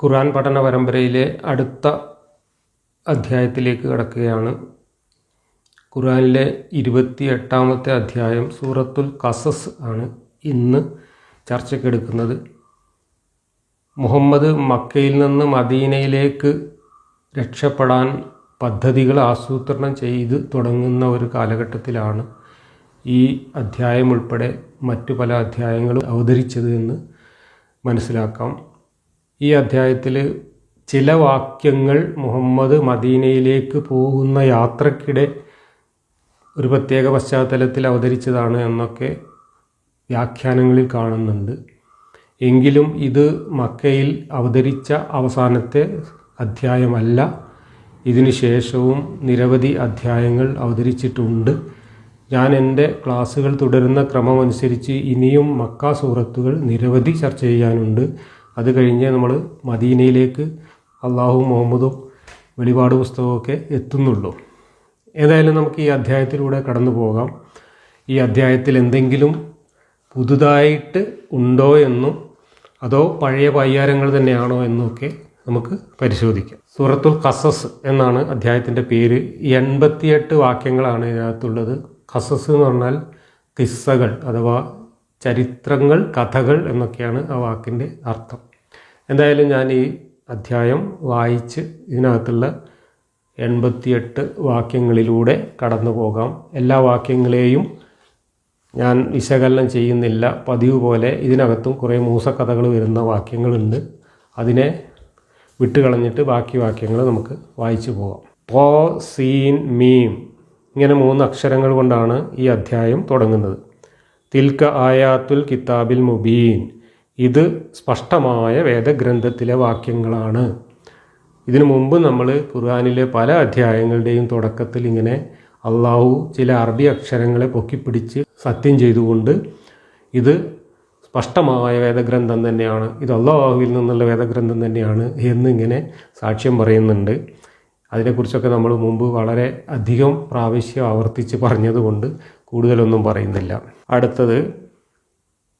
ഖുർആൻ പഠന പരമ്പരയിലെ അടുത്ത അധ്യായത്തിലേക്ക് കടക്കുകയാണ്. ഖുർആനിലെ 28-ാമത്തെ അധ്യായം സൂറത്തുൽ ഖസസ് ആണ് ഇന്ന് ചർച്ചയ്ക്കെടുക്കുന്നത്. മുഹമ്മദ് മക്കയിൽ നിന്ന് മദീനയിലേക്ക് രക്ഷപ്പെടാൻ പദ്ധതികൾ ആസൂത്രണം ചെയ്ത് തുടങ്ങുന്ന ഒരു കാലഘട്ടത്തിലാണ് ഈ അധ്യായം ഉൾപ്പെടെ മറ്റു പല അധ്യായങ്ങളും അവതരിച്ചത് എന്ന് മനസ്സിലാക്കാം. ഈ അധ്യായത്തിൽ ചില വാക്യങ്ങൾ മുഹമ്മദ് മദീനയിലേക്ക് പോകുന്ന യാത്രക്കിടെ ഒരു പ്രത്യേക പശ്ചാത്തലത്തിൽ അവതരിച്ചതാണ് എന്നൊക്കെ വ്യാഖ്യാനങ്ങളിൽ കാണുന്നുണ്ട്. എങ്കിലും ഇത് മക്കയിൽ അവതരിച്ച അവസാനത്തെ അധ്യായമല്ല. ഇതിനു ശേഷവും നിരവധി അധ്യായങ്ങൾ അവതരിച്ചിട്ടുണ്ട്. ഞാൻ എൻ്റെ ക്ലാസ്സുകൾ തുടരുന്ന ക്രമമനുസരിച്ച് ഇനിയും മക്ക സൂറത്തുകൾ നിരവധി ചർച്ച ചെയ്യാനുണ്ട്. അത് കഴിഞ്ഞ് നമ്മൾ മദീനയിലേക്ക് അള്ളാഹുവും മുഹമ്മദും വെളിപാട് പുസ്തകമൊക്കെ എത്തുന്നുള്ളൂ. ഏതായാലും നമുക്ക് ഈ അധ്യായത്തിലൂടെ കടന്നു പോകാം. ഈ അധ്യായത്തിൽ എന്തെങ്കിലും പുതുതായിട്ട് ഉണ്ടോ എന്നും അതോ പഴയ പയ്യാരങ്ങൾ തന്നെയാണോ എന്നൊക്കെ നമുക്ക് പരിശോധിക്കാം. സൂറത്തുൽ ഖസസ് എന്നാണ് അധ്യായത്തിൻ്റെ പേര്. 88 വാക്യങ്ങളാണ് ഇതിനകത്തുള്ളത്. ഖസസ് എന്ന് പറഞ്ഞാൽ കിസ്സകൾ അഥവാ ചരിത്രങ്ങൾ, കഥകൾ എന്നൊക്കെയാണ് ആ വാക്കിൻ്റെ അർത്ഥം. എന്തായാലും ഞാൻ ഈ അധ്യായം വായിച്ച് ഇതിനകത്തുള്ള 88 വാക്യങ്ങളിലൂടെ കടന്നു പോകാം. എല്ലാ വാക്യങ്ങളെയും ഞാൻ വിശകലനം ചെയ്യുന്നില്ല. പതിവ് പോലെ ഇതിനകത്തും കുറേ മൂസക്കഥകൾ വരുന്ന വാക്യങ്ങളുണ്ട്. അതിനെ വിട്ടുകളഞ്ഞിട്ട് ബാക്കി വാക്യങ്ങൾ നമുക്ക് വായിച്ചു പോകാം. പോ, സീൻ, മീം ഇങ്ങനെ 3 അക്ഷരങ്ങൾ കൊണ്ടാണ് ഈ അധ്യായം തുടങ്ങുന്നത്. തിൽക ആയാത്തുൽ കിതാബിൽ മുബീൻ, ഇത് സ്പഷ്ടമായ വേദഗ്രന്ഥത്തിലെ വാക്യങ്ങളാണ്. ഇതിനു മുമ്പ് നമ്മൾ ഖുർആനിലെ പല അധ്യായങ്ങളുടെയും തുടക്കത്തിൽ ഇങ്ങനെ അള്ളാഹു ചില അറബി അക്ഷരങ്ങളെ പൊക്കിപ്പിടിച്ച് സത്യം ചെയ്തുകൊണ്ട് ഇത് സ്പഷ്ടമായ വേദഗ്രന്ഥം തന്നെയാണ്, ഇത് അള്ളാഹുവിൽ നിന്നുള്ള വേദഗ്രന്ഥം തന്നെയാണ് എന്നിങ്ങനെ സാക്ഷ്യം പറയുന്നുണ്ട്. അതിനെക്കുറിച്ചൊക്കെ നമ്മൾ മുമ്പ് വളരെ അധികം പ്രാവശ്യം ആവർത്തിച്ച് പറഞ്ഞതുകൊണ്ട് കൂടുതലൊന്നും പറയുന്നില്ല. അടുത്തത്,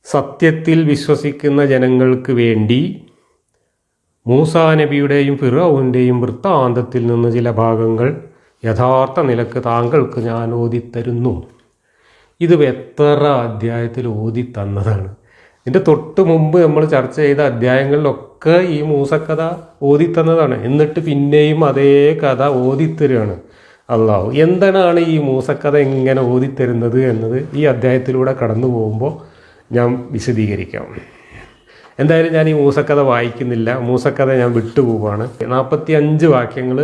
സത്യത്തിൽ വിശ്വസിക്കുന്ന ജനങ്ങൾക്ക് വേണ്ടി മൂസാ നബിയുടെയും ഫിർഔൻ്റെയും വൃത്താന്തത്തിൽ നിന്ന് ചില ഭാഗങ്ങൾ യഥാർത്ഥ നിലക്ക് താങ്കൾക്ക് ഞാൻ ഓതിത്തരുന്നു. ഇത് എത്ര അധ്യായത്തിൽ ഓതിത്തന്നതാണ്. ഇതിൻ്റെ തൊട്ട് മുമ്പ് നമ്മൾ ചർച്ച ചെയ്ത അധ്യായങ്ങളിലൊക്കെ ഈ മൂസക്കഥ ഓതിത്തന്നതാണ്. എന്നിട്ട് പിന്നെയും അതേ കഥ ഓതിത്തരുകയാണ് അള്ളാഹു. എന്താണ് ഈ മൂസക്കഥ എങ്ങനെ ഓതിത്തരുന്നത് എന്നത് ഈ അധ്യായത്തിലൂടെ കടന്നു പോകുമ്പോൾ ഞാൻ വിശദീകരിക്കാം. എന്തായാലും ഞാൻ ഈ മൂസക്കഥ വായിക്കുന്നില്ല. മൂസക്കഥ ഞാൻ വിട്ടുപോവാണ്. 45 വാക്യങ്ങൾ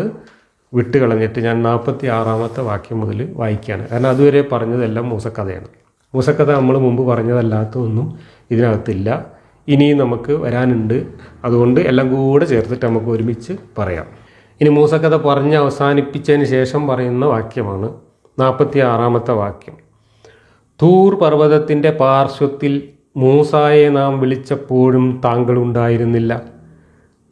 വിട്ടുകളഞ്ഞിട്ട് ഞാൻ 46-ാമത്തെ വാക്യം മുതൽ വായിക്കുകയാണ്. കാരണം അതുവരെ പറഞ്ഞതെല്ലാം മൂസക്കഥയാണ്. മൂസക്കഥ നമ്മൾ മുമ്പ് പറഞ്ഞതല്ലാത്തതൊന്നും ഇതിനകത്തില്ല. ഇനിയും നമുക്ക് വരാനുണ്ട്. അതുകൊണ്ട് എല്ലാം കൂടെ ചേർത്തിട്ട് നമുക്ക് ഒരുമിച്ച് പറയാം. ഇനി മൂസക്കഥ പറഞ്ഞ് അവസാനിപ്പിച്ചതിന് ശേഷം പറയുന്ന വാക്യമാണ് 46-ാമത്തെ വാക്യം. തൂർ പർവ്വതത്തിൻ്റെ പാർശ്വത്തിൽ മൂസായെ നാം വിളിച്ചപ്പോഴും താങ്കൾ ഉണ്ടായിരുന്നില്ല.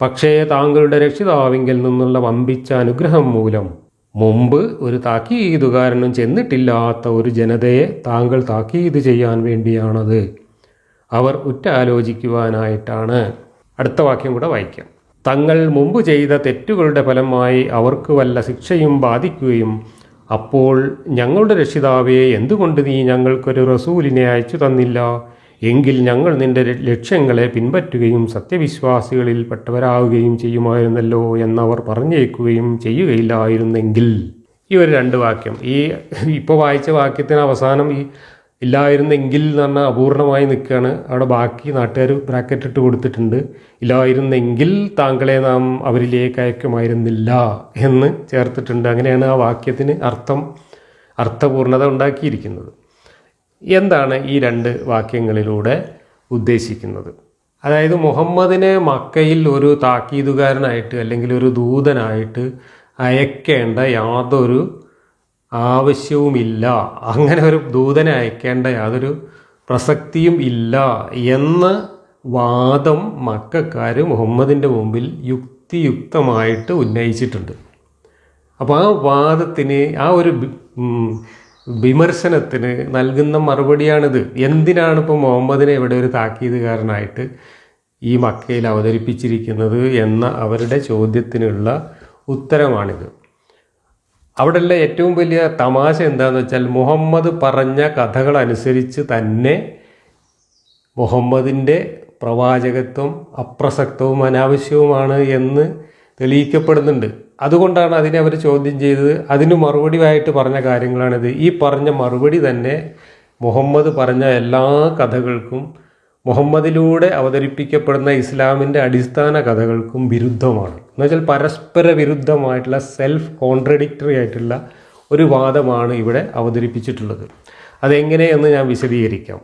പക്ഷേ താങ്കളുടെ രക്ഷിതാവിങ്കിൽ നിന്നുള്ള വമ്പിച്ച അനുഗ്രഹം മൂലം മുമ്പ് ഒരു താക്കീതുകാരനും ചെന്നിട്ടില്ലാത്ത ഒരു ജനതയെ താങ്കൾ താക്കീത് ചെയ്യാൻ വേണ്ടിയാണത്. അവർ ഉറ്റാലോചിക്കുവാനായിട്ടാണ്. അടുത്ത വാക്യം കൂടെ വായിക്കാം. തങ്ങൾ മുമ്പ് ചെയ്ത തെറ്റുകളുടെ ഫലമായി അവർക്ക് വല്ല ശിക്ഷയും ബാധിക്കുകയും അപ്പോൾ ഞങ്ങളുടെ രക്ഷിതാവേ, എന്തുകൊണ്ട് നീ ഞങ്ങൾക്കൊരു റസൂലിനെ അയച്ചു തന്നില്ല? എങ്കിൽ ഞങ്ങൾ നിന്റെ ലക്ഷ്യങ്ങളെ പിൻപറ്റുകയും സത്യവിശ്വാസികളിൽ പെട്ടവരാകുകയും ചെയ്യുമായിരുന്നല്ലോ എന്നവർ പറഞ്ഞേക്കുകയും ചെയ്യുകയില്ലായിരുന്നെങ്കിൽ. ഈ ഒരു 2 വാക്യം, ഈ ഇപ്പോൾ വായിച്ച വാക്യത്തിന് അവസാനം ഈ ഇല്ലായിരുന്നെങ്കിൽ എന്ന് പറഞ്ഞാൽ അപൂർണമായി നിൽക്കുകയാണ്. അവിടെ ബാക്കി നാട്ടുകാർ ബ്രാക്കറ്റ് ഇട്ട് കൊടുത്തിട്ടുണ്ട്. ഇല്ലായിരുന്നെങ്കിൽ താങ്കളെ നാം അവരിലേക്ക് അയക്കുമായിരുന്നില്ല എന്ന് ചേർത്തിട്ടുണ്ട്. അങ്ങനെയാണ് ആ വാക്യത്തിന് അർത്ഥപൂർണത ഉണ്ടാക്കിയിരിക്കുന്നത്. എന്താണ് ഈ 2 വാക്യങ്ങളിലൂടെ ഉദ്ദേശിക്കുന്നത്? അതായത് മുഹമ്മദിനെ മക്കയിൽ ഒരു താക്കീതുകാരനായിട്ട് അല്ലെങ്കിൽ ഒരു ദൂതനായിട്ട് അയക്കേണ്ട യാതൊരു ആവശ്യവുമില്ല, അങ്ങനെ ഒരു ദൂതനെ അയക്കേണ്ട യാതൊരു പ്രസക്തിയും ഇല്ല എന്ന വാദം മക്കക്കാർ മുഹമ്മദിൻ്റെ മുമ്പിൽ യുക്തിയുക്തമായിട്ട് ഉന്നയിച്ചിട്ടുണ്ട്. അപ്പോൾ ആ വാദത്തിന്, ആ ഒരു വിമർശനത്തിന് നൽകുന്ന മറുപടിയാണിത്. എന്തിനാണ് ഇപ്പോൾ മുഹമ്മദിനെ ഇവിടെ ഒരു താക്കീതുകാരനായിട്ട് ഈ മക്കയിൽ അവതരിപ്പിച്ചിരിക്കുന്നത് എന്ന അവരുടെ ചോദ്യത്തിനുള്ള ഉത്തരമാണിത്. അവിടെയുള്ള ഏറ്റവും വലിയ തമാശ എന്താണെന്ന് വെച്ചാൽ, മുഹമ്മദ് പറഞ്ഞ കഥകളനുസരിച്ച് തന്നെ മുഹമ്മദിൻ്റെ പ്രവാചകത്വം അപ്രസക്തവും അനാവശ്യവുമാണ് എന്ന് തെളിയിക്കപ്പെടുന്നുണ്ട്. അതുകൊണ്ടാണ് അതിനെ അവർ ചോദ്യം ചെയ്തത്. അതിന് മറുപടിയായിട്ട് പറഞ്ഞ കാര്യങ്ങളാണിത്. ഈ പറഞ്ഞ മറുപടി തന്നെ മുഹമ്മദ് പറഞ്ഞ എല്ലാ കഥകൾക്കും മുഹമ്മദിലൂടെ അവതരിപ്പിക്കപ്പെടുന്ന ഇസ്ലാമിൻ്റെ അടിസ്ഥാന കഥകൾക്കും വിരുദ്ധമാണ്. എന്നുവെച്ചാൽ പരസ്പര വിരുദ്ധമായിട്ടുള്ള സെൽഫ് കോൺട്രഡിക്ടറി ആയിട്ടുള്ള ഒരു വാദമാണ് ഇവിടെ അവതരിപ്പിച്ചിട്ടുള്ളത്. അതെങ്ങനെയെന്ന് ഞാൻ വിശദീകരിക്കാം.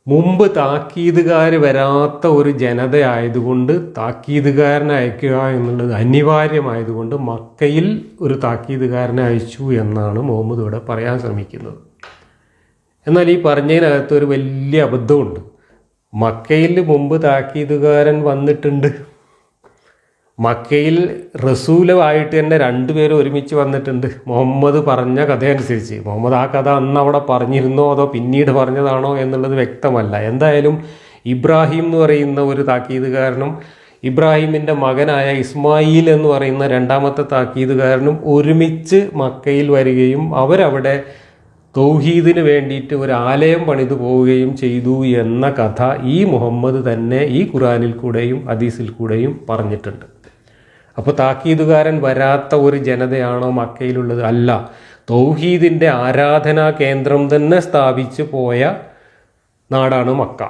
മുമ്പ് താക്കീതുകാർ വരാത്ത ഒരു ജനതയായതുകൊണ്ട് താക്കീതുകാരനെ അയക്കുക എന്നുള്ളത് അനിവാര്യമായതുകൊണ്ട് മക്കയിൽ ഒരു താക്കീതുകാരനെ അയച്ചു എന്നാണ് മുഹമ്മദ് ഇവിടെ പറയാൻ ശ്രമിക്കുന്നത്. എന്നാൽ ഈ പറഞ്ഞതിനകത്ത് ഒരു വലിയ അബദ്ധമുണ്ട്. മക്കയിൽ മുമ്പ് താക്കീതുകാരൻ വന്നിട്ടുണ്ട്. മക്കയിൽ റസൂലായിട്ട് തന്നെ രണ്ടുപേരും ഒരുമിച്ച് വന്നിട്ടുണ്ട്. മുഹമ്മദ് പറഞ്ഞ കഥയനുസരിച്ച്. മുഹമ്മദ് ആ കഥ അന്ന് അവിടെ പറഞ്ഞിരുന്നോ അതോ പിന്നീട് പറഞ്ഞതാണോ എന്നുള്ളത് വ്യക്തമല്ല. എന്തായാലും ഇബ്രാഹിം എന്ന് പറയുന്ന ഒരു താക്കീതുകാരനും ഇബ്രാഹിമിൻ്റെ മകനായ ഇസ്മായിൽ എന്ന് പറയുന്ന രണ്ടാമത്തെ താക്കീതുകാരനും ഒരുമിച്ച് മക്കയിൽ വരികയും അവരവിടെ തൗഹീദിന് വേണ്ടിയിട്ട് ഒരു ആലയം പണിതു പോവുകയും ചെയ്തു എന്ന കഥ ഈ മുഹമ്മദ് തന്നെ ഈ ഖുറാനിൽ കൂടെയും ഹദീസിൽ കൂടെയും പറഞ്ഞിട്ടുണ്ട്. അപ്പോൾ താക്കീതുകാരൻ വരാത്ത ഒരു ജനതയാണോ മക്കയിലുള്ളത്? അല്ല. തൗഹീദിൻ്റെ ആരാധനാ കേന്ദ്രം തന്നെ സ്ഥാപിച്ചു പോയ നാടാണ് മക്ക.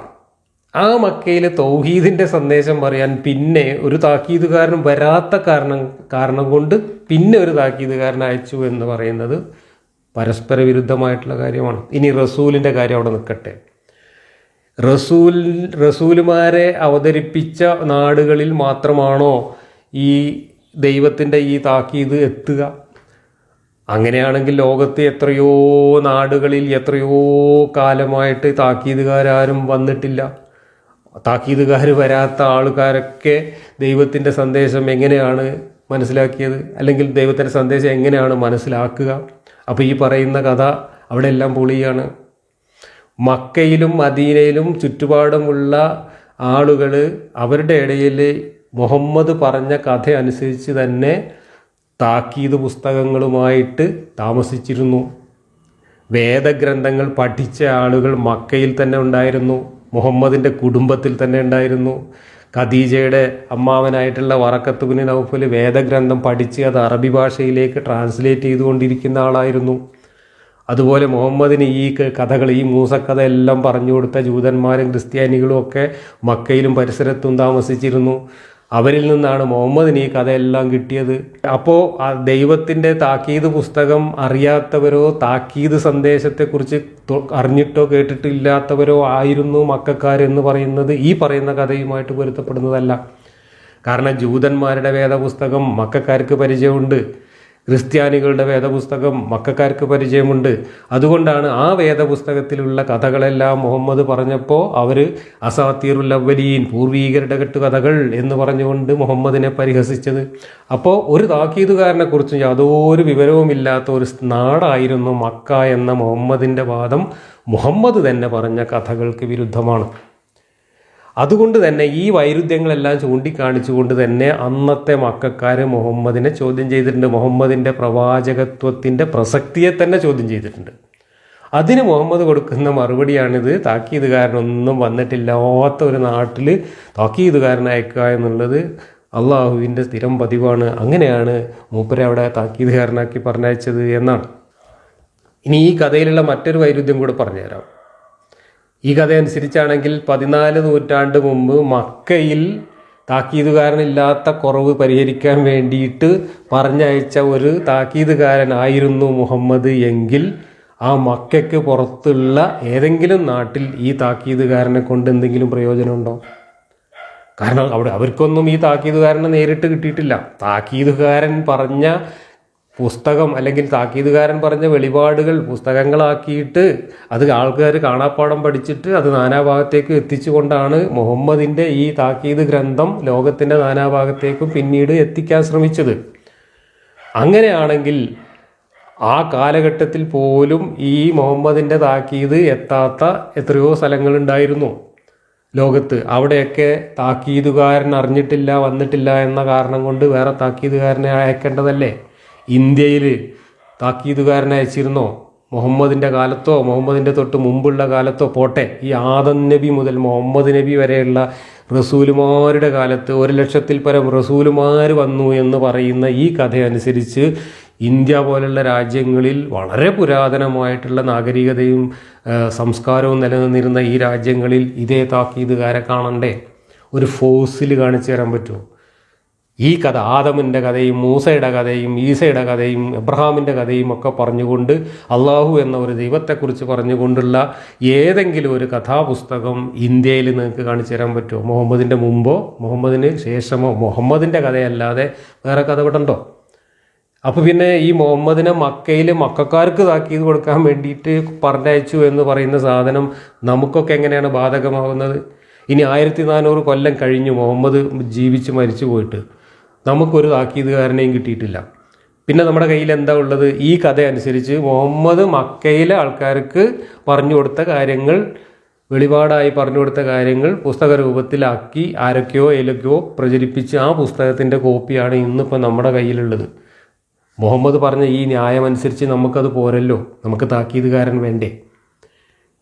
ആ മക്കയിൽ തൗഹീദിൻ്റെ സന്ദേശം പറയാൻ പിന്നെ ഒരു താക്കീതുകാരൻ വരാത്ത കാരണം കൊണ്ട് പിന്നെ ഒരു താക്കീതുകാരൻ അയച്ചു എന്ന് പറയുന്നത് പരസ്പര വിരുദ്ധമായിട്ടുള്ള കാര്യമാണ്. ഇനി റസൂലിൻ്റെ കാര്യം അവിടെ നിൽക്കട്ടെ. റസൂലുമാരെ അവതരിപ്പിച്ച നാടുകളിൽ മാത്രമാണോ ഈ ദൈവത്തിൻ്റെ ഈ താക്കീത് എത്തുക? അങ്ങനെയാണെങ്കിൽ ലോകത്ത് എത്രയോ നാടുകളിൽ എത്രയോ കാലമായിട്ട് താക്കീതുകാരും വന്നിട്ടില്ല. താക്കീതുകാർ വരാത്ത ആൾക്കാരൊക്കെ ദൈവത്തിൻ്റെ സന്ദേശം എങ്ങനെയാണ് മനസ്സിലാക്കിയത്? അല്ലെങ്കിൽ ദൈവത്തിൻ്റെ സന്ദേശം എങ്ങനെയാണ് മനസ്സിലാക്കുക? അപ്പോൾ ഈ പറയുന്ന കഥ അവിടെ എല്ലാം പൊളിയാണ്. മക്കയിലും മദീനയിലും ചുറ്റുപാടുമുള്ള ആളുകൾ അവരുടെ ഇടയിൽ മുഹമ്മദ് പറഞ്ഞ കഥ അനുസരിച്ച് തന്നെ താക്കീത് പുസ്തകങ്ങളുമായിട്ട് താമസിച്ചിരുന്നു. വേദഗ്രന്ഥങ്ങൾ പഠിച്ച ആളുകൾ മക്കയിൽ തന്നെ ഉണ്ടായിരുന്നു. മുഹമ്മദിൻ്റെ കുടുംബത്തിൽ തന്നെ ഉണ്ടായിരുന്നു. ഖദീജയുടെ അമ്മാവനായിട്ടുള്ള വറക്കത്ത് ബിൻ നൗഫൽ വേദഗ്രന്ഥം പഠിച്ച് അത് അറബി ഭാഷയിലേക്ക് ട്രാൻസ്ലേറ്റ് ചെയ്തുകൊണ്ടിരിക്കുന്ന ആളായിരുന്നു. അതുപോലെ മുഹമ്മദിന് ഈ കഥകൾ, ഈ മൂസക്കഥ എല്ലാം പറഞ്ഞു കൊടുത്ത ജൂതന്മാരും ക്രിസ്ത്യാനികളും ഒക്കെ മക്കയിലും പരിസരത്തും താമസിച്ചിരുന്നു. അവരിൽ നിന്നാണ് മുഹമ്മദിന് ഈ കഥയെല്ലാം കിട്ടിയത്. അപ്പോൾ ആ ദൈവത്തിൻ്റെ താക്കീത് പുസ്തകം അറിയാത്തവരോ താക്കീത് സന്ദേശത്തെക്കുറിച്ച് അറിഞ്ഞിട്ടോ കേട്ടിട്ടില്ലാത്തവരോ ആയിരുന്നു മക്കക്കാരെന്ന് പറയുന്നത് ഈ പറയുന്ന കഥയുമായിട്ട് പൊരുത്തപ്പെടുന്നതല്ല. കാരണം ജൂതന്മാരുടെ വേദപുസ്തകം മക്കക്കാർക്ക് പരിചയമുണ്ട്, ക്രിസ്ത്യാനികളുടെ വേദപുസ്തകം മക്കക്കാർക്ക് പരിചയമുണ്ട്. അതുകൊണ്ടാണ് ആ വേദപുസ്തകത്തിലുള്ള കഥകളെല്ലാം മുഹമ്മദ് പറഞ്ഞപ്പോൾ അവർ അസാത്തീറുൽ അവ്വലീൻ, പൂർവീകരുടെ കെട്ടുകഥകൾ എന്ന് പറഞ്ഞുകൊണ്ട് മുഹമ്മദിനെ പരിഹസിച്ചത്. അപ്പോൾ ഒരു താക്കീതുകാരനെ കുറിച്ചും യാതൊരു വിവരവുമില്ലാത്ത ഒരു നാടായിരുന്നു മക്ക എന്ന മുഹമ്മദിൻ്റെ വാദം മുഹമ്മദ് തന്നെ പറഞ്ഞ കഥകൾക്ക് വിരുദ്ധമാണ്. അതുകൊണ്ട് തന്നെ ഈ വൈരുദ്ധ്യങ്ങളെല്ലാം ചൂണ്ടിക്കാണിച്ചുകൊണ്ട് തന്നെ അന്നത്തെ മക്കക്കാർ മുഹമ്മദിനെ ചോദ്യം ചെയ്തിട്ടുണ്ട്. മുഹമ്മദിൻ്റെ പ്രവാചകത്വത്തിൻ്റെ പ്രസക്തിയെ തന്നെ ചോദ്യം ചെയ്തിട്ടുണ്ട്. അതിന് മുഹമ്മദ് കൊടുക്കുന്ന മറുപടിയാണിത്. താക്കീതുകാരനൊന്നും വന്നിട്ടില്ലാത്ത ഒരു നാട്ടിൽ താക്കീതുകാരനെ അയക്കുക എന്നുള്ളത് അള്ളാഹുവിൻ്റെ സ്ഥിരം പതിവാണ്. അങ്ങനെയാണ് മൂപ്പരെ അവിടെ താക്കീതുകാരനാക്കി പറഞ്ഞയച്ചത് എന്നാണ്. ഇനി ഈ കഥയിലുള്ള മറ്റൊരു വൈരുദ്ധ്യം കൂടെ പറഞ്ഞുതരാം. ഈ കഥ അനുസരിച്ചാണെങ്കിൽ 14 നൂറ്റാണ്ട് മുമ്പ് മക്കയിൽ താക്കീതുകാരനില്ലാത്ത കുറവ് പരിഹരിക്കാൻ വേണ്ടിയിട്ട് പറഞ്ഞയച്ച ഒരു താക്കീതുകാരനായിരുന്നു മുഹമ്മദ് എങ്കിൽ ആ മക്കയ്ക്ക് പുറത്തുള്ള ഏതെങ്കിലും നാട്ടിൽ ഈ താക്കീതുകാരനെ കൊണ്ട് എന്തെങ്കിലും പ്രയോജനമുണ്ടോ? കാരണം അവർക്കൊന്നും ഈ താക്കീതുകാരനെ നേരിട്ട് കിട്ടിയിട്ടില്ല. താക്കീതുകാരൻ പറഞ്ഞ പുസ്തകം അല്ലെങ്കിൽ താക്കീതുകാരൻ പറഞ്ഞ വെളിപാടുകൾ പുസ്തകങ്ങളാക്കിയിട്ട് അത് ആൾക്കാർ കാണാപ്പാഠം പഠിച്ചിട്ട് അത് നാനാഭാഗത്തേക്ക് എത്തിച്ചുകൊണ്ടാണ് മുഹമ്മദിൻ്റെ ഈ താക്കീത് ഗ്രന്ഥം ലോകത്തിൻ്റെ നാനാഭാഗത്തേക്കും പിന്നീട് എത്തിക്കാൻ ശ്രമിച്ചത്. അങ്ങനെയാണെങ്കിൽ ആ കാലഘട്ടത്തിൽ പോലും ഈ മുഹമ്മദിൻ്റെ താക്കീത് എത്താത്ത എത്രയോ സ്ഥലങ്ങളുണ്ടായിരുന്നു. ലോകത്ത്. അവിടെയൊക്കെ താക്കീതുകാരൻ അറിഞ്ഞിട്ടില്ല, വന്നിട്ടില്ല എന്ന കാരണം കൊണ്ട് വേറെ താക്കീതുകാരനെ അയക്കേണ്ടതല്ലേ? ഇന്ത്യയിൽ താക്കീതുകാരനെ അയച്ചിരുന്നോ? മുഹമ്മദിൻ്റെ കാലത്തോ മുഹമ്മദിൻ്റെ തൊട്ട് മുമ്പുള്ള കാലത്തോ പോട്ടെ, ഈ ആദം നബി മുതൽ മുഹമ്മദ് നബി വരെയുള്ള റസൂലുമാരുടെ കാലത്ത് 1,00,000-ൽ പരം റസൂലുമാർ വന്നു എന്ന് പറയുന്ന ഈ കഥയനുസരിച്ച് ഇന്ത്യ പോലുള്ള രാജ്യങ്ങളിൽ വളരെ പുരാതനമായിട്ടുള്ള നാഗരികതയും സംസ്കാരവും നിലനിന്നിരുന്ന ഈ രാജ്യങ്ങളിൽ ഇതേ താക്കീതുകാരെ കാണണ്ടേ? ഒരു ഫോസിൽ കാണിച്ചു തരാൻ പറ്റുമോ? ഈ കഥ, ആദമിൻ്റെ കഥയും മൂസയുടെ കഥയും ഈസയുടെ കഥയും എബ്രഹാമിൻ്റെ കഥയും ഒക്കെ പറഞ്ഞുകൊണ്ട് അള്ളാഹു എന്ന ഒരു ദൈവത്തെക്കുറിച്ച് പറഞ്ഞുകൊണ്ടുള്ള ഏതെങ്കിലും ഒരു കഥാപുസ്തകം ഇന്ത്യയിൽ നിങ്ങൾക്ക് കാണിച്ചു തരാൻ പറ്റുമോ? മുഹമ്മദിൻ്റെ മുമ്പോ മുഹമ്മദിന് ശേഷമോ? മുഹമ്മദിൻ്റെ കഥയല്ലാതെ വേറെ കഥ വിടണ്ടോ? അപ്പോൾ പിന്നെ ഈ മുഹമ്മദിനെ മക്കയിൽ മക്കാർക്ക് താക്കീത് കൊടുക്കാൻ വേണ്ടിയിട്ട് പറഞ്ഞയച്ചു എന്ന് പറയുന്ന സാധനം നമുക്കൊക്കെ എങ്ങനെയാണ് ബാധകമാകുന്നത്? ഇനി 1400 കൊല്ലം കഴിഞ്ഞു മുഹമ്മദ് ജീവിച്ച് മരിച്ചു പോയിട്ട് നമുക്കൊരു താക്കീതുകാരനെയും കിട്ടിയിട്ടില്ല. പിന്നെ നമ്മുടെ കയ്യിൽ എന്താ ഉള്ളത്? ഈ കഥ അനുസരിച്ച് മുഹമ്മദ് മക്കയിലെ ആൾക്കാർക്ക് പറഞ്ഞു കൊടുത്ത കാര്യങ്ങൾ, വെളിപാടായി പറഞ്ഞു കൊടുത്ത കാര്യങ്ങൾ പുസ്തക രൂപത്തിലാക്കി ആരൊക്കെയോ ഏലൊക്കെയോ പ്രചരിപ്പിച്ച് ആ പുസ്തകത്തിൻ്റെ കോപ്പിയാണ് ഇന്നിപ്പോൾ നമ്മുടെ കയ്യിലുള്ളത്. മുഹമ്മദ് പറഞ്ഞ ഈ ന്യായമനുസരിച്ച് നമുക്കത് പോരല്ലോ, നമുക്ക് താക്കീതുകാരൻ വേണ്ടേ?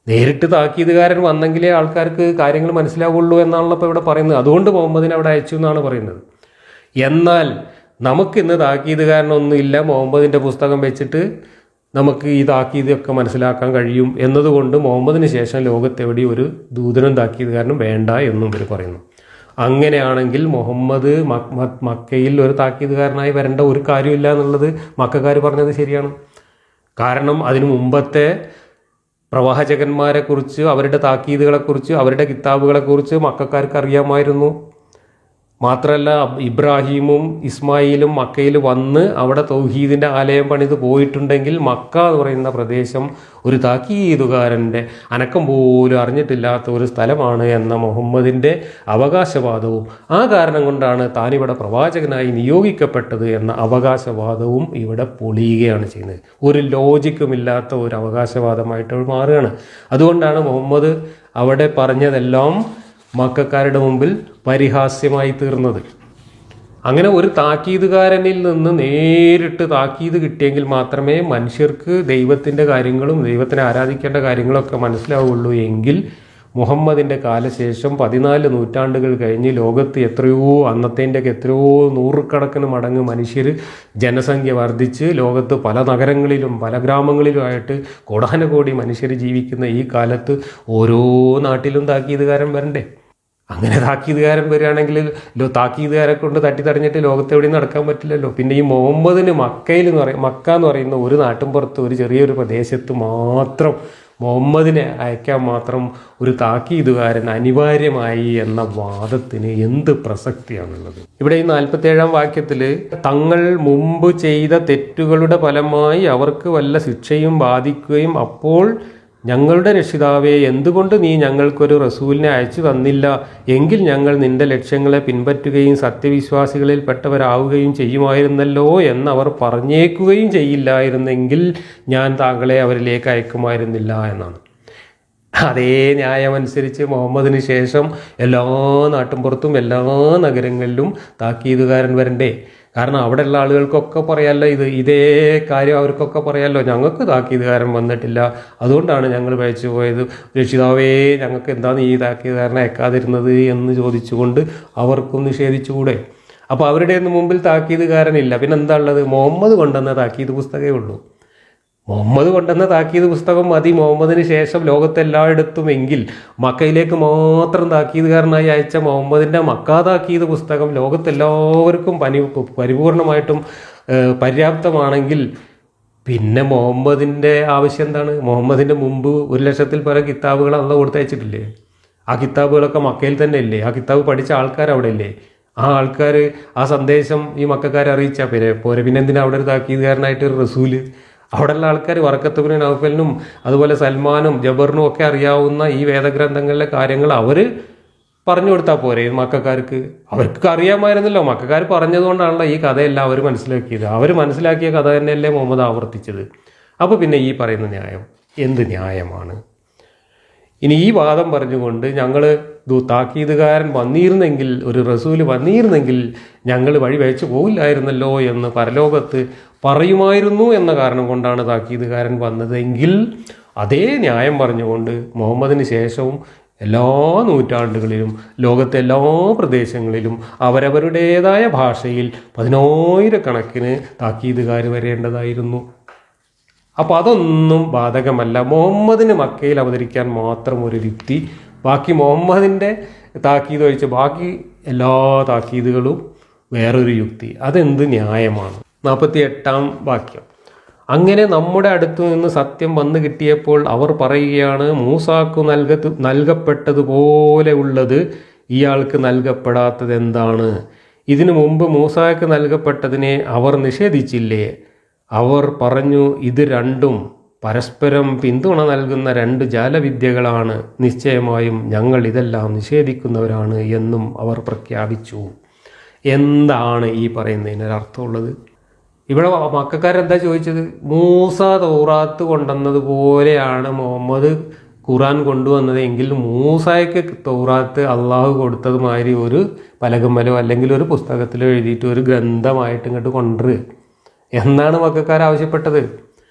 നേരിട്ട് താക്കീതുകാരൻ വന്നെങ്കിലേ ആൾക്കാർക്ക് കാര്യങ്ങൾ മനസ്സിലാവുള്ളൂ എന്നാണല്ലോ ഇപ്പോൾ ഇവിടെ പറയുന്നത്. അതുകൊണ്ട് മുഹമ്മദിനെ അവിടെ അയച്ചു എന്നാണ് പറയുന്നത്. എന്നാൽ നമുക്കിന്ന് താക്കീതുകാരനൊന്നുമില്ല, മുഹമ്മദിൻ്റെ പുസ്തകം വെച്ചിട്ട് നമുക്ക് ഈ താക്കീതൊക്കെ മനസ്സിലാക്കാൻ കഴിയും എന്നതുകൊണ്ട് മുഹമ്മദിന് ശേഷം ലോകത്തെവിടെ ഒരു ദൂതനും താക്കീതുകാരനും വേണ്ട എന്നും ഇവർ പറയുന്നു. അങ്ങനെയാണെങ്കിൽ മുഹമ്മദ് മക്കയിൽ ഒരു താക്കീതുകാരനായി വരേണ്ട ഒരു കാര്യമില്ല എന്നുള്ളത് മക്കക്കാർ പറഞ്ഞത് ശരിയാണ്. കാരണം അതിനു മുമ്പത്തെ പ്രവാചകന്മാരെക്കുറിച്ച്, അവരുടെ താക്കീതുകളെക്കുറിച്ച്, അവരുടെ കിതാബുകളെക്കുറിച്ച് മക്കക്കാർക്ക് അറിയാമായിരുന്നു. മാത്രമല്ല ഇബ്രാഹീമും ഇസ്മായിലും മക്കയിൽ വന്ന് അവിടെ തൗഹീദിൻ്റെ ആലയം പണിത് പോയിട്ടുണ്ടെങ്കിൽ മക്ക എന്ന് പറയുന്ന പ്രദേശം ഒരു താക്കീതുകാരൻ്റെ അനക്കം പോലും അറിഞ്ഞിട്ടില്ലാത്ത ഒരു സ്ഥലമാണ് എന്ന മുഹമ്മദിൻ്റെ അവകാശവാദവും ആ കാരണം കൊണ്ടാണ് താനിവിടെ പ്രവാചകനായി നിയോഗിക്കപ്പെട്ടത് എന്ന അവകാശവാദവും ഇവിടെ പൊളിയുകയാണ് ചെയ്യുന്നത്. ഒരു ലോജിക്കുമില്ലാത്ത ഒരു അവകാശവാദമായിട്ട് മാറുകയാണ്. അതുകൊണ്ടാണ് മുഹമ്മദ് അവിടെ പറഞ്ഞതെല്ലാം മക്കക്കാരുടെ മുമ്പിൽ പരിഹാസ്യമായി തീർന്നത്. അങ്ങനെ ഒരു താക്കീതുകാരനിൽ നിന്ന് നേരിട്ട് താക്കീത് കിട്ടിയെങ്കിൽ മാത്രമേ മനുഷ്യർക്ക് ദൈവത്തിൻ്റെ കാര്യങ്ങളും ദൈവത്തിനെ ആരാധിക്കേണ്ട കാര്യങ്ങളൊക്കെ മനസ്സിലാവുള്ളൂ. എങ്കിൽ മുഹമ്മദിൻ്റെ കാലശേഷം 14 നൂറ്റാണ്ടുകൾ കഴിഞ്ഞ് ലോകത്ത് അന്നത്തേൻ്റെയൊക്കെ എത്രയോ നൂറുകണക്കിന് മടങ്ങ് മനുഷ്യർ ജനസംഖ്യ വർദ്ധിച്ച് ലോകത്ത് പല നഗരങ്ങളിലും പല ഗ്രാമങ്ങളിലുമായിട്ട് കോടാനുകോടി മനുഷ്യർ ജീവിക്കുന്ന ഈ കാലത്ത് ഓരോ നാട്ടിലും താക്കീതുകാരൻ വരണ്ടേ? അങ്ങനെ താക്കീതുകാരൻ വരികയാണെങ്കിൽ താക്കീതുകാരെ കൊണ്ട് തട്ടിത്തടഞ്ഞിട്ട് ലോകത്തെവിടെയും നടക്കാൻ പറ്റില്ലല്ലോ. പിന്നെ ഈ മുഹമ്മദിന് മക്ക എന്ന് പറയുന്ന ഒരു നാട്ടിൻപുറത്ത് ഒരു ചെറിയൊരു പ്രദേശത്ത് മാത്രം മുഹമ്മദിനെ അയക്കാൻ മാത്രം ഒരു താക്കീതുകാരൻ അനിവാര്യമായി എന്ന വാദത്തിന് എന്ത് പ്രസക്തിയാണുള്ളത്? ഇവിടെ ഈ 47-ാം വാക്യത്തിൽ തങ്ങൾ മുമ്പ് ചെയ്ത തെറ്റുകളുടെ ഫലമായി അവർക്ക് വല്ല ശിക്ഷയും ബാധിക്കുകയും അപ്പോൾ ഞങ്ങളുടെ രക്ഷിതാവേ, എന്തുകൊണ്ട് നീ ഞങ്ങൾക്കൊരു റസൂലിനെ അയച്ചു തന്നില്ല? എങ്കിൽ ഞങ്ങൾ നിന്റെ ലക്ഷ്യങ്ങളെ പിൻപറ്റുകയും സത്യവിശ്വാസികളിൽ പെട്ടവരാവുകയും ചെയ്യുമായിരുന്നല്ലോ എന്നവർ പറഞ്ഞേക്കുകയും ചെയ്യില്ലായിരുന്നെങ്കിൽ ഞാൻ താങ്കളെ അവരിലേക്ക് അയക്കുമായിരുന്നില്ല എന്നാണ്. അതേ ന്യായമനുസരിച്ച് മുഹമ്മദിന് ശേഷം എല്ലാ നാട്ടിൻപുറത്തും എല്ലാ നഗരങ്ങളിലും താക്കീതുകാരൻ വരണ്ടേ? കാരണം അവിടെയുള്ള ആളുകൾക്കൊക്കെ പറയാമല്ലോ, ഇതേ കാര്യം അവർക്കൊക്കെ പറയാമല്ലോ, ഞങ്ങൾക്ക് താക്കീതുകാരൻ വന്നിട്ടില്ല, അതുകൊണ്ടാണ് ഞങ്ങൾ പഴച്ചു പോയത്, രക്ഷിതാവേ ഞങ്ങൾക്ക് എന്താണ് ഈ താക്കീതുകാരനെ അയക്കാതിരുന്നത് എന്ന് ചോദിച്ചുകൊണ്ട് അവർക്കും നിഷേധിച്ചുകൂടെ? അപ്പോൾ അവരുടെ മുമ്പിൽ താക്കീതുകാരനില്ല. പിന്നെ എന്താ ഉള്ളത്? മുഹമ്മദ് കൊണ്ടുവന്ന താക്കീത് പുസ്തകമേ ഉള്ളൂ. മുഹമ്മദ് കൊണ്ടുവന്ന താക്കീത് പുസ്തകം മതി മുഹമ്മദിന് ശേഷം ലോകത്തെല്ലായിടത്തും. എങ്കിൽ മക്കയിലേക്ക് മാത്രം താക്കീതുകാരനായി അയച്ച മുഹമ്മദിൻ്റെ മക്ക താക്കീത് പുസ്തകം ലോകത്തെല്ലാവർക്കും പരിപൂർണമായിട്ടും പര്യാപ്തമാണെങ്കിൽ പിന്നെ മുഹമ്മദിൻ്റെ ആവശ്യം എന്താണ്? മുഹമ്മദിൻ്റെ മുമ്പ് 1,00,000-ൽ പരം കിതാബുകൾ അള്ളാഹു കൊടുത്തയച്ചിട്ടില്ലേ? ആ കിതാബുകളൊക്കെ മക്കയിൽ തന്നെ ഇല്ലേ? ആ കിതാബ് പഠിച്ച ആൾക്കാർ അവിടെ ഇല്ലേ? ആ ആൾക്കാർ ആ സന്ദേശം ഈ മക്കാരെ അറിയിച്ചാൽ പോരെ. പിന്നെ എന്തിനാ അവിടെ ഒരു താക്കീതുകാരനായിട്ട് ഒരു റസൂല്? അവിടെയുള്ള ആൾക്കാർ വറക്കത്ത് ബിൻ നൗഫലിനും അതുപോലെ സൽമാനും ജബറിനും ഒക്കെ അറിയാവുന്ന ഈ വേദഗ്രന്ഥങ്ങളിലെ കാര്യങ്ങൾ അവർ പറഞ്ഞു കൊടുത്താൽ പോരെ മക്കാർക്ക്? അവർക്ക് അറിയാമായിരുന്നല്ലോ. മക്കാർ പറഞ്ഞതുകൊണ്ടാണല്ലോ ഈ കഥയെല്ലാം അവർ മനസ്സിലാക്കിയത്. അവർ മനസ്സിലാക്കിയ കഥ തന്നെയല്ലേ മുഹമ്മദ് ആവർത്തിച്ചത്. അപ്പോൾ പിന്നെ ഈ പറയുന്ന ന്യായം എന്ത് ന്യായമാണ്? ഇനി ഈ വാദം പറഞ്ഞുകൊണ്ട് ഞങ്ങൾ താക്കീതുകാരൻ വന്നിരുന്നെങ്കിൽ, ഒരു റസൂല് വന്നിരുന്നെങ്കിൽ ഞങ്ങൾ വഴി വെച്ച് പോകില്ലായിരുന്നല്ലോ എന്ന് പരലോകത്ത് പറയുമായിരുന്നു എന്ന കാരണം കൊണ്ടാണ് താക്കീതുകാരൻ വന്നതെങ്കിൽ, അതേ ന്യായം പറഞ്ഞുകൊണ്ട് മുഹമ്മദിന് ശേഷവും എല്ലാ നൂറ്റാണ്ടുകളിലും ലോകത്തെ എല്ലാ പ്രദേശങ്ങളിലും അവരവരുടേതായ ഭാഷയിൽ 10,000-കണക്കിന് താക്കീതുകാർ വരേണ്ടതായിരുന്നു. അപ്പോൾ അതൊന്നും ബാധകമല്ല. മുഹമ്മദിന് മക്കയിൽ അവതരിക്കാൻ മാത്രം ഒരു യുക്തി, ബാക്കി മുഹമ്മദിൻ്റെ താക്കീത് ഒഴിച്ച് ബാക്കി എല്ലാ താക്കീതുകളും വേറൊരു യുക്തി. അതെന്ത് ന്യായമാണ്? 48-ാം വാക്യം. അങ്ങനെ നമ്മുടെ അടുത്തു നിന്ന് സത്യം വന്നു കിട്ടിയപ്പോൾ അവർ പറയുകയാണ്, മൂസാക്കു നൽകപ്പെട്ടതുപോലെ ഉള്ളത് ഇയാൾക്ക് നൽകപ്പെടാത്തത് എന്താണ്? ഇതിനു മുമ്പ് മൂസാക്ക് നൽകപ്പെട്ടതിനെ അവർ നിഷേധിച്ചില്ലേ? അവർ പറഞ്ഞു, ഇത് രണ്ടും പരസ്പരം പിന്തുണ നൽകുന്ന രണ്ട് ജാലവിദ്യകളാണ്. നിശ്ചയമായും ഞങ്ങൾ ഇതെല്ലാം നിഷേധിക്കുന്നവരാണ് എന്നും അവർ പ്രഖ്യാപിച്ചു. എന്താണ് ഈ പറയുന്നതിനൊരർത്ഥമുള്ളത്? ഇവിടെ മക്കക്കാരെന്താ ചോദിച്ചത്? മൂസ തൗറാത്ത് കൊണ്ടുവന്നതുപോലെയാണ് മുഹമ്മദ് ഖുർആൻ കൊണ്ടുവന്നതെങ്കിൽ മൂസായ്ക്ക് തൗറാത്ത് അള്ളാഹു കൊടുത്തതുമാതിരി ഒരു പലകമ്മലോ അല്ലെങ്കിൽ ഒരു പുസ്തകത്തിലോ എഴുതിയിട്ട് ഒരു ഗ്രന്ഥമായിട്ട് ഇങ്ങോട്ട് കൊണ്ടുവരിക എന്നാണ് മക്കക്കാർ ആവശ്യപ്പെട്ടത്.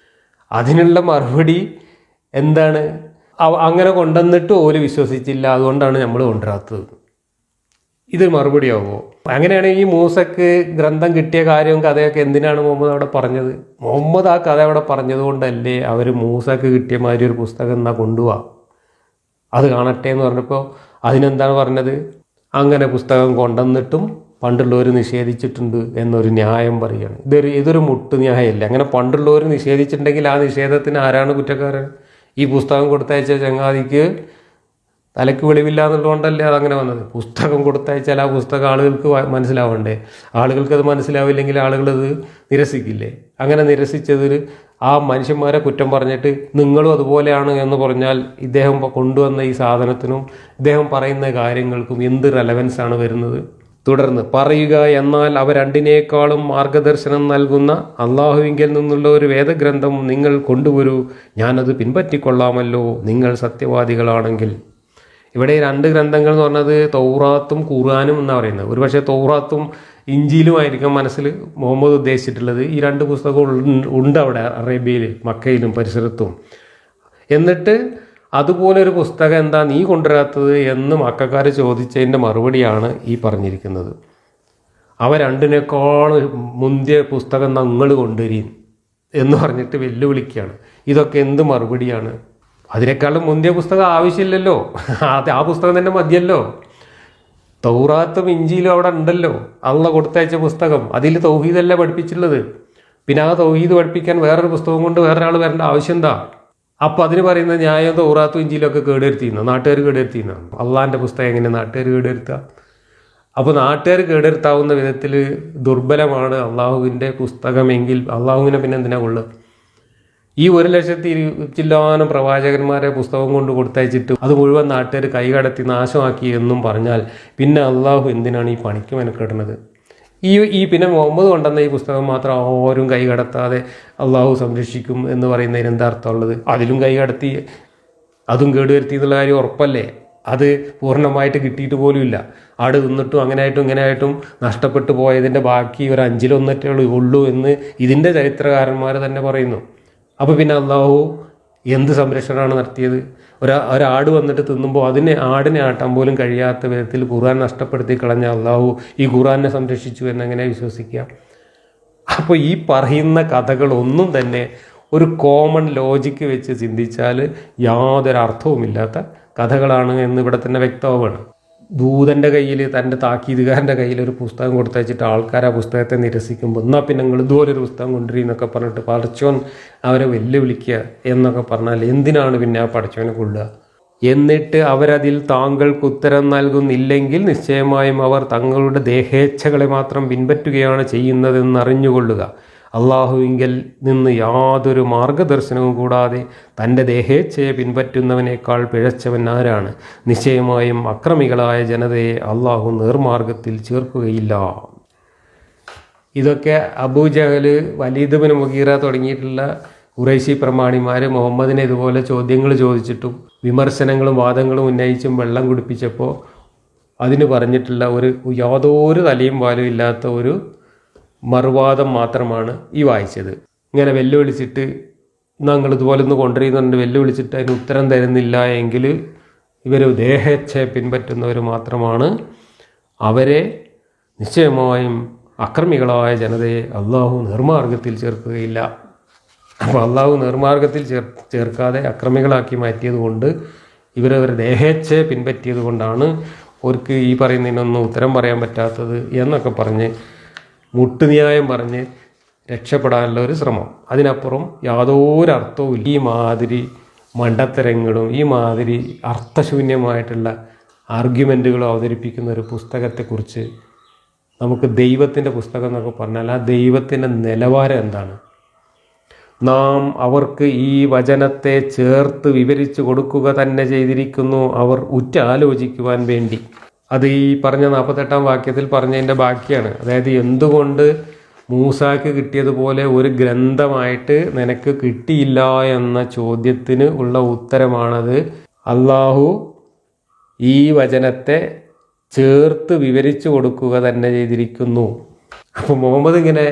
അതിനുള്ള മറുപടി എന്താണ്? അങ്ങനെ കൊണ്ടുവന്നിട്ട് ഓല് വിശ്വസിച്ചില്ല, അതുകൊണ്ടാണ് നമ്മൾ കൊണ്ടുവരാത്തത്. ഇത് മറുപടിയാവുമോ? അങ്ങനെയാണെങ്കിൽ മൂസക്ക് ഗ്രന്ഥം കിട്ടിയ കാര്യവും കഥയൊക്കെ എന്തിനാണ് മുഹമ്മദ് അവിടെ പറഞ്ഞത്? മുഹമ്മദ് ആ കഥ അവിടെ പറഞ്ഞത് കൊണ്ടല്ലേ അവർ മൂസക്ക് കിട്ടിയ മാതിരി ഒരു പുസ്തകം എന്നാ കൊണ്ടുപോവാ, അത് കാണട്ടെ എന്ന് പറഞ്ഞപ്പോൾ അതിനെന്താണ് പറഞ്ഞത്? അങ്ങനെ പുസ്തകം കൊണ്ടുവന്നിട്ടും പണ്ടുള്ളവർ നിഷേധിച്ചിട്ടുണ്ട് എന്നൊരു ന്യായം പറയുകയാണ്. ഇതൊരു മുട്ട് ന്യായമല്ലേ? അങ്ങനെ പണ്ടുള്ളവർ നിഷേധിച്ചിട്ടുണ്ടെങ്കിൽ ആ നിഷേധത്തിന് ആരാണ് കുറ്റക്കാരൻ? ഈ പുസ്തകം കൊടുത്തയച്ച ചങ്ങാതിക്ക് തലയ്ക്ക് വെളിവില്ല എന്നുള്ളതുകൊണ്ടല്ലേ അതങ്ങനെ വന്നത്. പുസ്തകം കൊടുത്തയച്ചാൽ ആ പുസ്തകം ആളുകൾക്ക് മനസ്സിലാവണ്ടേ? ആളുകൾക്കത് മനസ്സിലാവില്ലെങ്കിൽ ആളുകളത് നിരസിക്കില്ലേ? അങ്ങനെ നിരസിച്ചതിൽ ആ മനുഷ്യന്മാരെ കുറ്റം പറഞ്ഞിട്ട് നിങ്ങളും അതുപോലെയാണ് എന്ന് പറഞ്ഞാൽ ഇദ്ദേഹം കൊണ്ടുവന്ന ഈ സാധനത്തിനും ഇദ്ദേഹം പറയുന്ന കാര്യങ്ങൾക്കും എന്ത് റെലവൻസാണ് വരുന്നത്? തുടർന്ന് പറയുക, എന്നാൽ അവ രണ്ടിനേക്കാളും മാർഗദർശനം നൽകുന്ന അള്ളാഹുവിങ്കിൽ നിന്നുള്ള ഒരു വേദഗ്രന്ഥം നിങ്ങൾ കൊണ്ടുവരൂ, ഞാനത് പിൻപറ്റിക്കൊള്ളാമല്ലോ നിങ്ങൾ സത്യവാദികളാണെങ്കിൽ. ഇവിടെ രണ്ട് ഗ്രന്ഥങ്ങൾ എന്ന് പറഞ്ഞത് തൗറാത്തും ഖുർആനും എന്നാണ് പറയുന്നത്. ഒരുപക്ഷെ തൗറാത്തും ഇഞ്ചിയിലുമായിരിക്കും മനസ്സിൽ മുഹമ്മദ് ഉദ്ദേശിച്ചിട്ടുള്ളത്. ഈ രണ്ട് പുസ്തകവും ഉണ്ട് അവിടെ അറേബ്യയിൽ, മക്കയിലും പരിസരത്തും. എന്നിട്ട് അതുപോലെ ഒരു പുസ്തകം എന്താ നീ കൊണ്ടുവരാത്തത് എന്ന് മക്കാർ ചോദിച്ചതിൻ്റെ മറുപടിയാണ് ഈ പറഞ്ഞിരിക്കുന്നത്. അവ രണ്ടിനേക്കാളും മുന്തിയ പുസ്തകം നിങ്ങൾ കൊണ്ടുവരീൻ എന്ന് പറഞ്ഞിട്ട് വെല്ലുവിളിക്കുകയാണ്. ഇതൊക്കെ എന്ത് മറുപടിയാണ്? അതിനേക്കാളും മുന്തിയ പുസ്തകം ആവശ്യമില്ലല്ലോ, ആ പുസ്തകം തന്നെ മതിയല്ലോ. തൗറാത്തും ഇഞ്ചിയിലും അവിടെ ഉണ്ടല്ലോ, അള്ളാഹ് കൊടുത്തയച്ച പുസ്തകം. അതിൽ തൗഹീദല്ല പഠിപ്പിച്ചിട്ടുള്ളത്. പിന്നെ ആ തൗഹീദ് പഠിപ്പിക്കാൻ വേറൊരു പുസ്തകം കൊണ്ട് വേറൊരാൾ വരേണ്ട ആവശ്യം എന്താ? അപ്പോൾ അതിന് പറയുന്ന ന്യായം തൗറാത്തും ഇഞ്ചിയിലൊക്കെ കേടുവരുത്തിയിരുന്നു, നാട്ടുകാർ കേടുവരുത്തിയിരുന്നു. അള്ളാഹിൻ്റെ പുസ്തകം എങ്ങനെ നാട്ടുകാർ കേടുവരുത്തുക? അപ്പോൾ നാട്ടുകാർ കേടുവരുത്താവുന്ന വിധത്തിൽ ദുർബലമാണ് അള്ളാഹുവിൻ്റെ പുസ്തകമെങ്കിൽ അള്ളാഹുവിനെ പിന്നെ എന്തിനാ ഉള്ളത്? ഈ 1,20,000 പ്രവാചകന്മാരെ പുസ്തകം കൊണ്ട് കൊടുത്തയച്ചിട്ട് അത് മുഴുവൻ നാട്ടുകാർ കൈകടത്തി നാശമാക്കി എന്നും പറഞ്ഞാൽ പിന്നെ അള്ളാഹു എന്തിനാണ് ഈ പണിക്ക് മെനക്കെടുന്നത്? പിന്നെ മുഹമ്മദ് കൊണ്ടുവന്ന ഈ പുസ്തകം മാത്രം ആരും കൈകടത്താതെ അള്ളാഹു സംരക്ഷിക്കും എന്ന് പറയുന്നതിന് എന്താ അർത്ഥമുള്ളത്? അതിലും കൈകടത്തി അതും കേടുവരുത്തി എന്നുള്ള കാര്യം ഉറപ്പല്ലേ? അത് പൂർണ്ണമായിട്ട് കിട്ടിയിട്ട് പോലും ഇല്ല. ആട് തിന്നിട്ടും അങ്ങനെയായിട്ടും ഇങ്ങനെയായിട്ടും നഷ്ടപ്പെട്ടു പോയതിൻ്റെ ബാക്കി ഒരു 1/5 ഉള്ളൂ എന്ന് ഇതിൻ്റെ ചരിത്രകാരന്മാർ തന്നെ പറയുന്നു. അപ്പോൾ പിന്നെ അള്ളാഹു എന്ത് സംരക്ഷണമാണ് നടത്തിയത്? ഒരാട് വന്നിട്ട് തിന്നുമ്പോൾ ആടിനെ ആട്ടാൻ പോലും കഴിയാത്ത വിധത്തിൽ ഖുർആൻ നഷ്ടപ്പെടുത്തി കളഞ്ഞ അള്ളാഹു ഈ ഖുർആനെ സംരക്ഷിച്ചു എന്നെങ്ങനെ വിശ്വസിക്കുക? അപ്പോൾ ഈ പറയുന്ന കഥകളൊന്നും തന്നെ ഒരു കോമൺ ലോജിക്ക് വെച്ച് ചിന്തിച്ചാൽ യാതൊരു അർത്ഥവുമില്ലാത്ത കഥകളാണ് എന്ന് ഇവിടെ തന്നെ വ്യക്തമാണ്. ദൂതൻ്റെ കയ്യിൽ, തൻ്റെ താക്കീതുകാരൻ്റെ കയ്യിൽ ഒരു പുസ്തകം കൊടുത്തയച്ചിട്ട് ആൾക്കാർ ആ പുസ്തകത്തെ നിരസിക്കുമ്പോൾ എന്നാൽ പിന്നെ നിങ്ങൾ ഇതുപോലൊരു പുസ്തകം കൊണ്ടുവരീന്നൊക്കെ പറഞ്ഞിട്ട് പടച്ചോൻ അവരെ വെല്ലുവിളിക്കുക എന്നൊക്കെ പറഞ്ഞാൽ എന്തിനാണ് പിന്നെ ആ പടച്ചോനെ കൊള്ളുക? എന്നിട്ട് അവരതിൽ താങ്കൾക്ക് ഉത്തരം നൽകുന്നില്ലെങ്കിൽ നിശ്ചയമായും അവർ തങ്ങളുടെ ദേഹേച്ഛകളെ മാത്രം പിൻപറ്റുകയാണ് ചെയ്യുന്നതെന്ന് അറിഞ്ഞുകൊള്ളുക. അള്ളാഹുവിങ്കിൽ നിന്ന് യാതൊരു മാർഗദർശനവും കൂടാതെ തൻ്റെ ദേഹേച്ഛയെ പിൻപറ്റുന്നവനേക്കാൾ പിഴച്ചവൻ ആരാണ്? നിശ്ചയമായും അക്രമികളായ ജനതയെ അള്ളാഹു നേർമാർഗത്തിൽ ചേർക്കുകയില്ല. ഇതൊക്കെ അബൂജഹൽ, വലീദ് ബിൻ മുഗീറ തുടങ്ങിയിട്ടുള്ള ഖുറൈശി പ്രമാണിമാർ മുഹമ്മദിനെ ഇതുപോലെ ചോദ്യങ്ങൾ ചോദിച്ചിട്ടും വിമർശനങ്ങളും വാദങ്ങളും ഉന്നയിച്ചും വെള്ളം കുടിപ്പിച്ചപ്പോൾ അതിന് പറഞ്ഞിട്ടുള്ള യാതൊരു തലയും പാലും ഇല്ലാത്ത ഒരു മറുവാദം മാത്രമാണ് ഈ വായിച്ചത്. ഇങ്ങനെ വെല്ലുവിളിച്ചിട്ട് ഞങ്ങൾ ഇതുപോലെ ഒന്ന് കൊണ്ടുവരുന്നുണ്ട്, വെല്ലുവിളിച്ചിട്ട് അതിന് ഉത്തരം തരുന്നില്ല എങ്കിൽ ഇവർ ദേഹേച്ഛയെ പിൻപറ്റുന്നവർ മാത്രമാണ്. അവരെ നിശ്ചയമായും അക്രമികളായ ജനതയെ അള്ളാഹു നിർമാർഗത്തിൽ ചേർക്കുകയില്ല. അപ്പോൾ അള്ളാഹു നിർമാർഗത്തിൽ ചേർക്കാതെ അക്രമികളാക്കി മാറ്റിയത് കൊണ്ട് ഇവരവരുടെ ദേഹേച്ഛയെ പിൻപറ്റിയത് കൊണ്ടാണ് അവർക്ക് ഈ പറയുന്നതിനൊന്നും ഉത്തരം പറയാൻ പറ്റാത്തത് എന്നൊക്കെ പറഞ്ഞ് മുട്ടുന്യായം പറഞ്ഞ് രക്ഷപ്പെടാനുള്ള ഒരു ശ്രമം. അതിനപ്പുറം യാതൊരു അർത്ഥവും ഇല്ല. ഈ മാതിരി മണ്ടത്തരങ്ങളും ഈ മാതിരി അർത്ഥശൂന്യമായിട്ടുള്ള ആർഗ്യുമെൻറ്റുകളും അവതരിപ്പിക്കുന്ന ഒരു പുസ്തകത്തെക്കുറിച്ച് നമുക്ക് ദൈവത്തിൻ്റെ പുസ്തകം എന്നൊക്കെ പറഞ്ഞാൽ ആ ദൈവത്തിൻ്റെ നിലവാരം എന്താണ്? നാം അവർക്ക് ഈ വചനത്തെ ചേർത്ത് വിവരിച്ചു കൊടുക്കുക തന്നെ ചെയ്തിരിക്കുന്നു, അവർ ഉറ്റാലോചിക്കുവാൻ വേണ്ടി. അത് ഈ പറഞ്ഞ 48-ാം വാക്യത്തിൽ പറഞ്ഞതിൻ്റെ ബാക്കിയാണ്. അതായത് എന്തുകൊണ്ട് മൂസാക്ക് കിട്ടിയതുപോലെ ഒരു ഗ്രന്ഥമായിട്ട് നിനക്ക് കിട്ടിയില്ല എന്ന ചോദ്യത്തിന് ഉള്ള ഉത്തരമാണത്. അള്ളാഹു ഈ വചനത്തെ ചേർത്ത് വിവരിച്ചു കൊടുക്കുക തന്നെ ചെയ്തിരിക്കുന്നു. അപ്പോൾ മുഹമ്മദ് ഇങ്ങനെ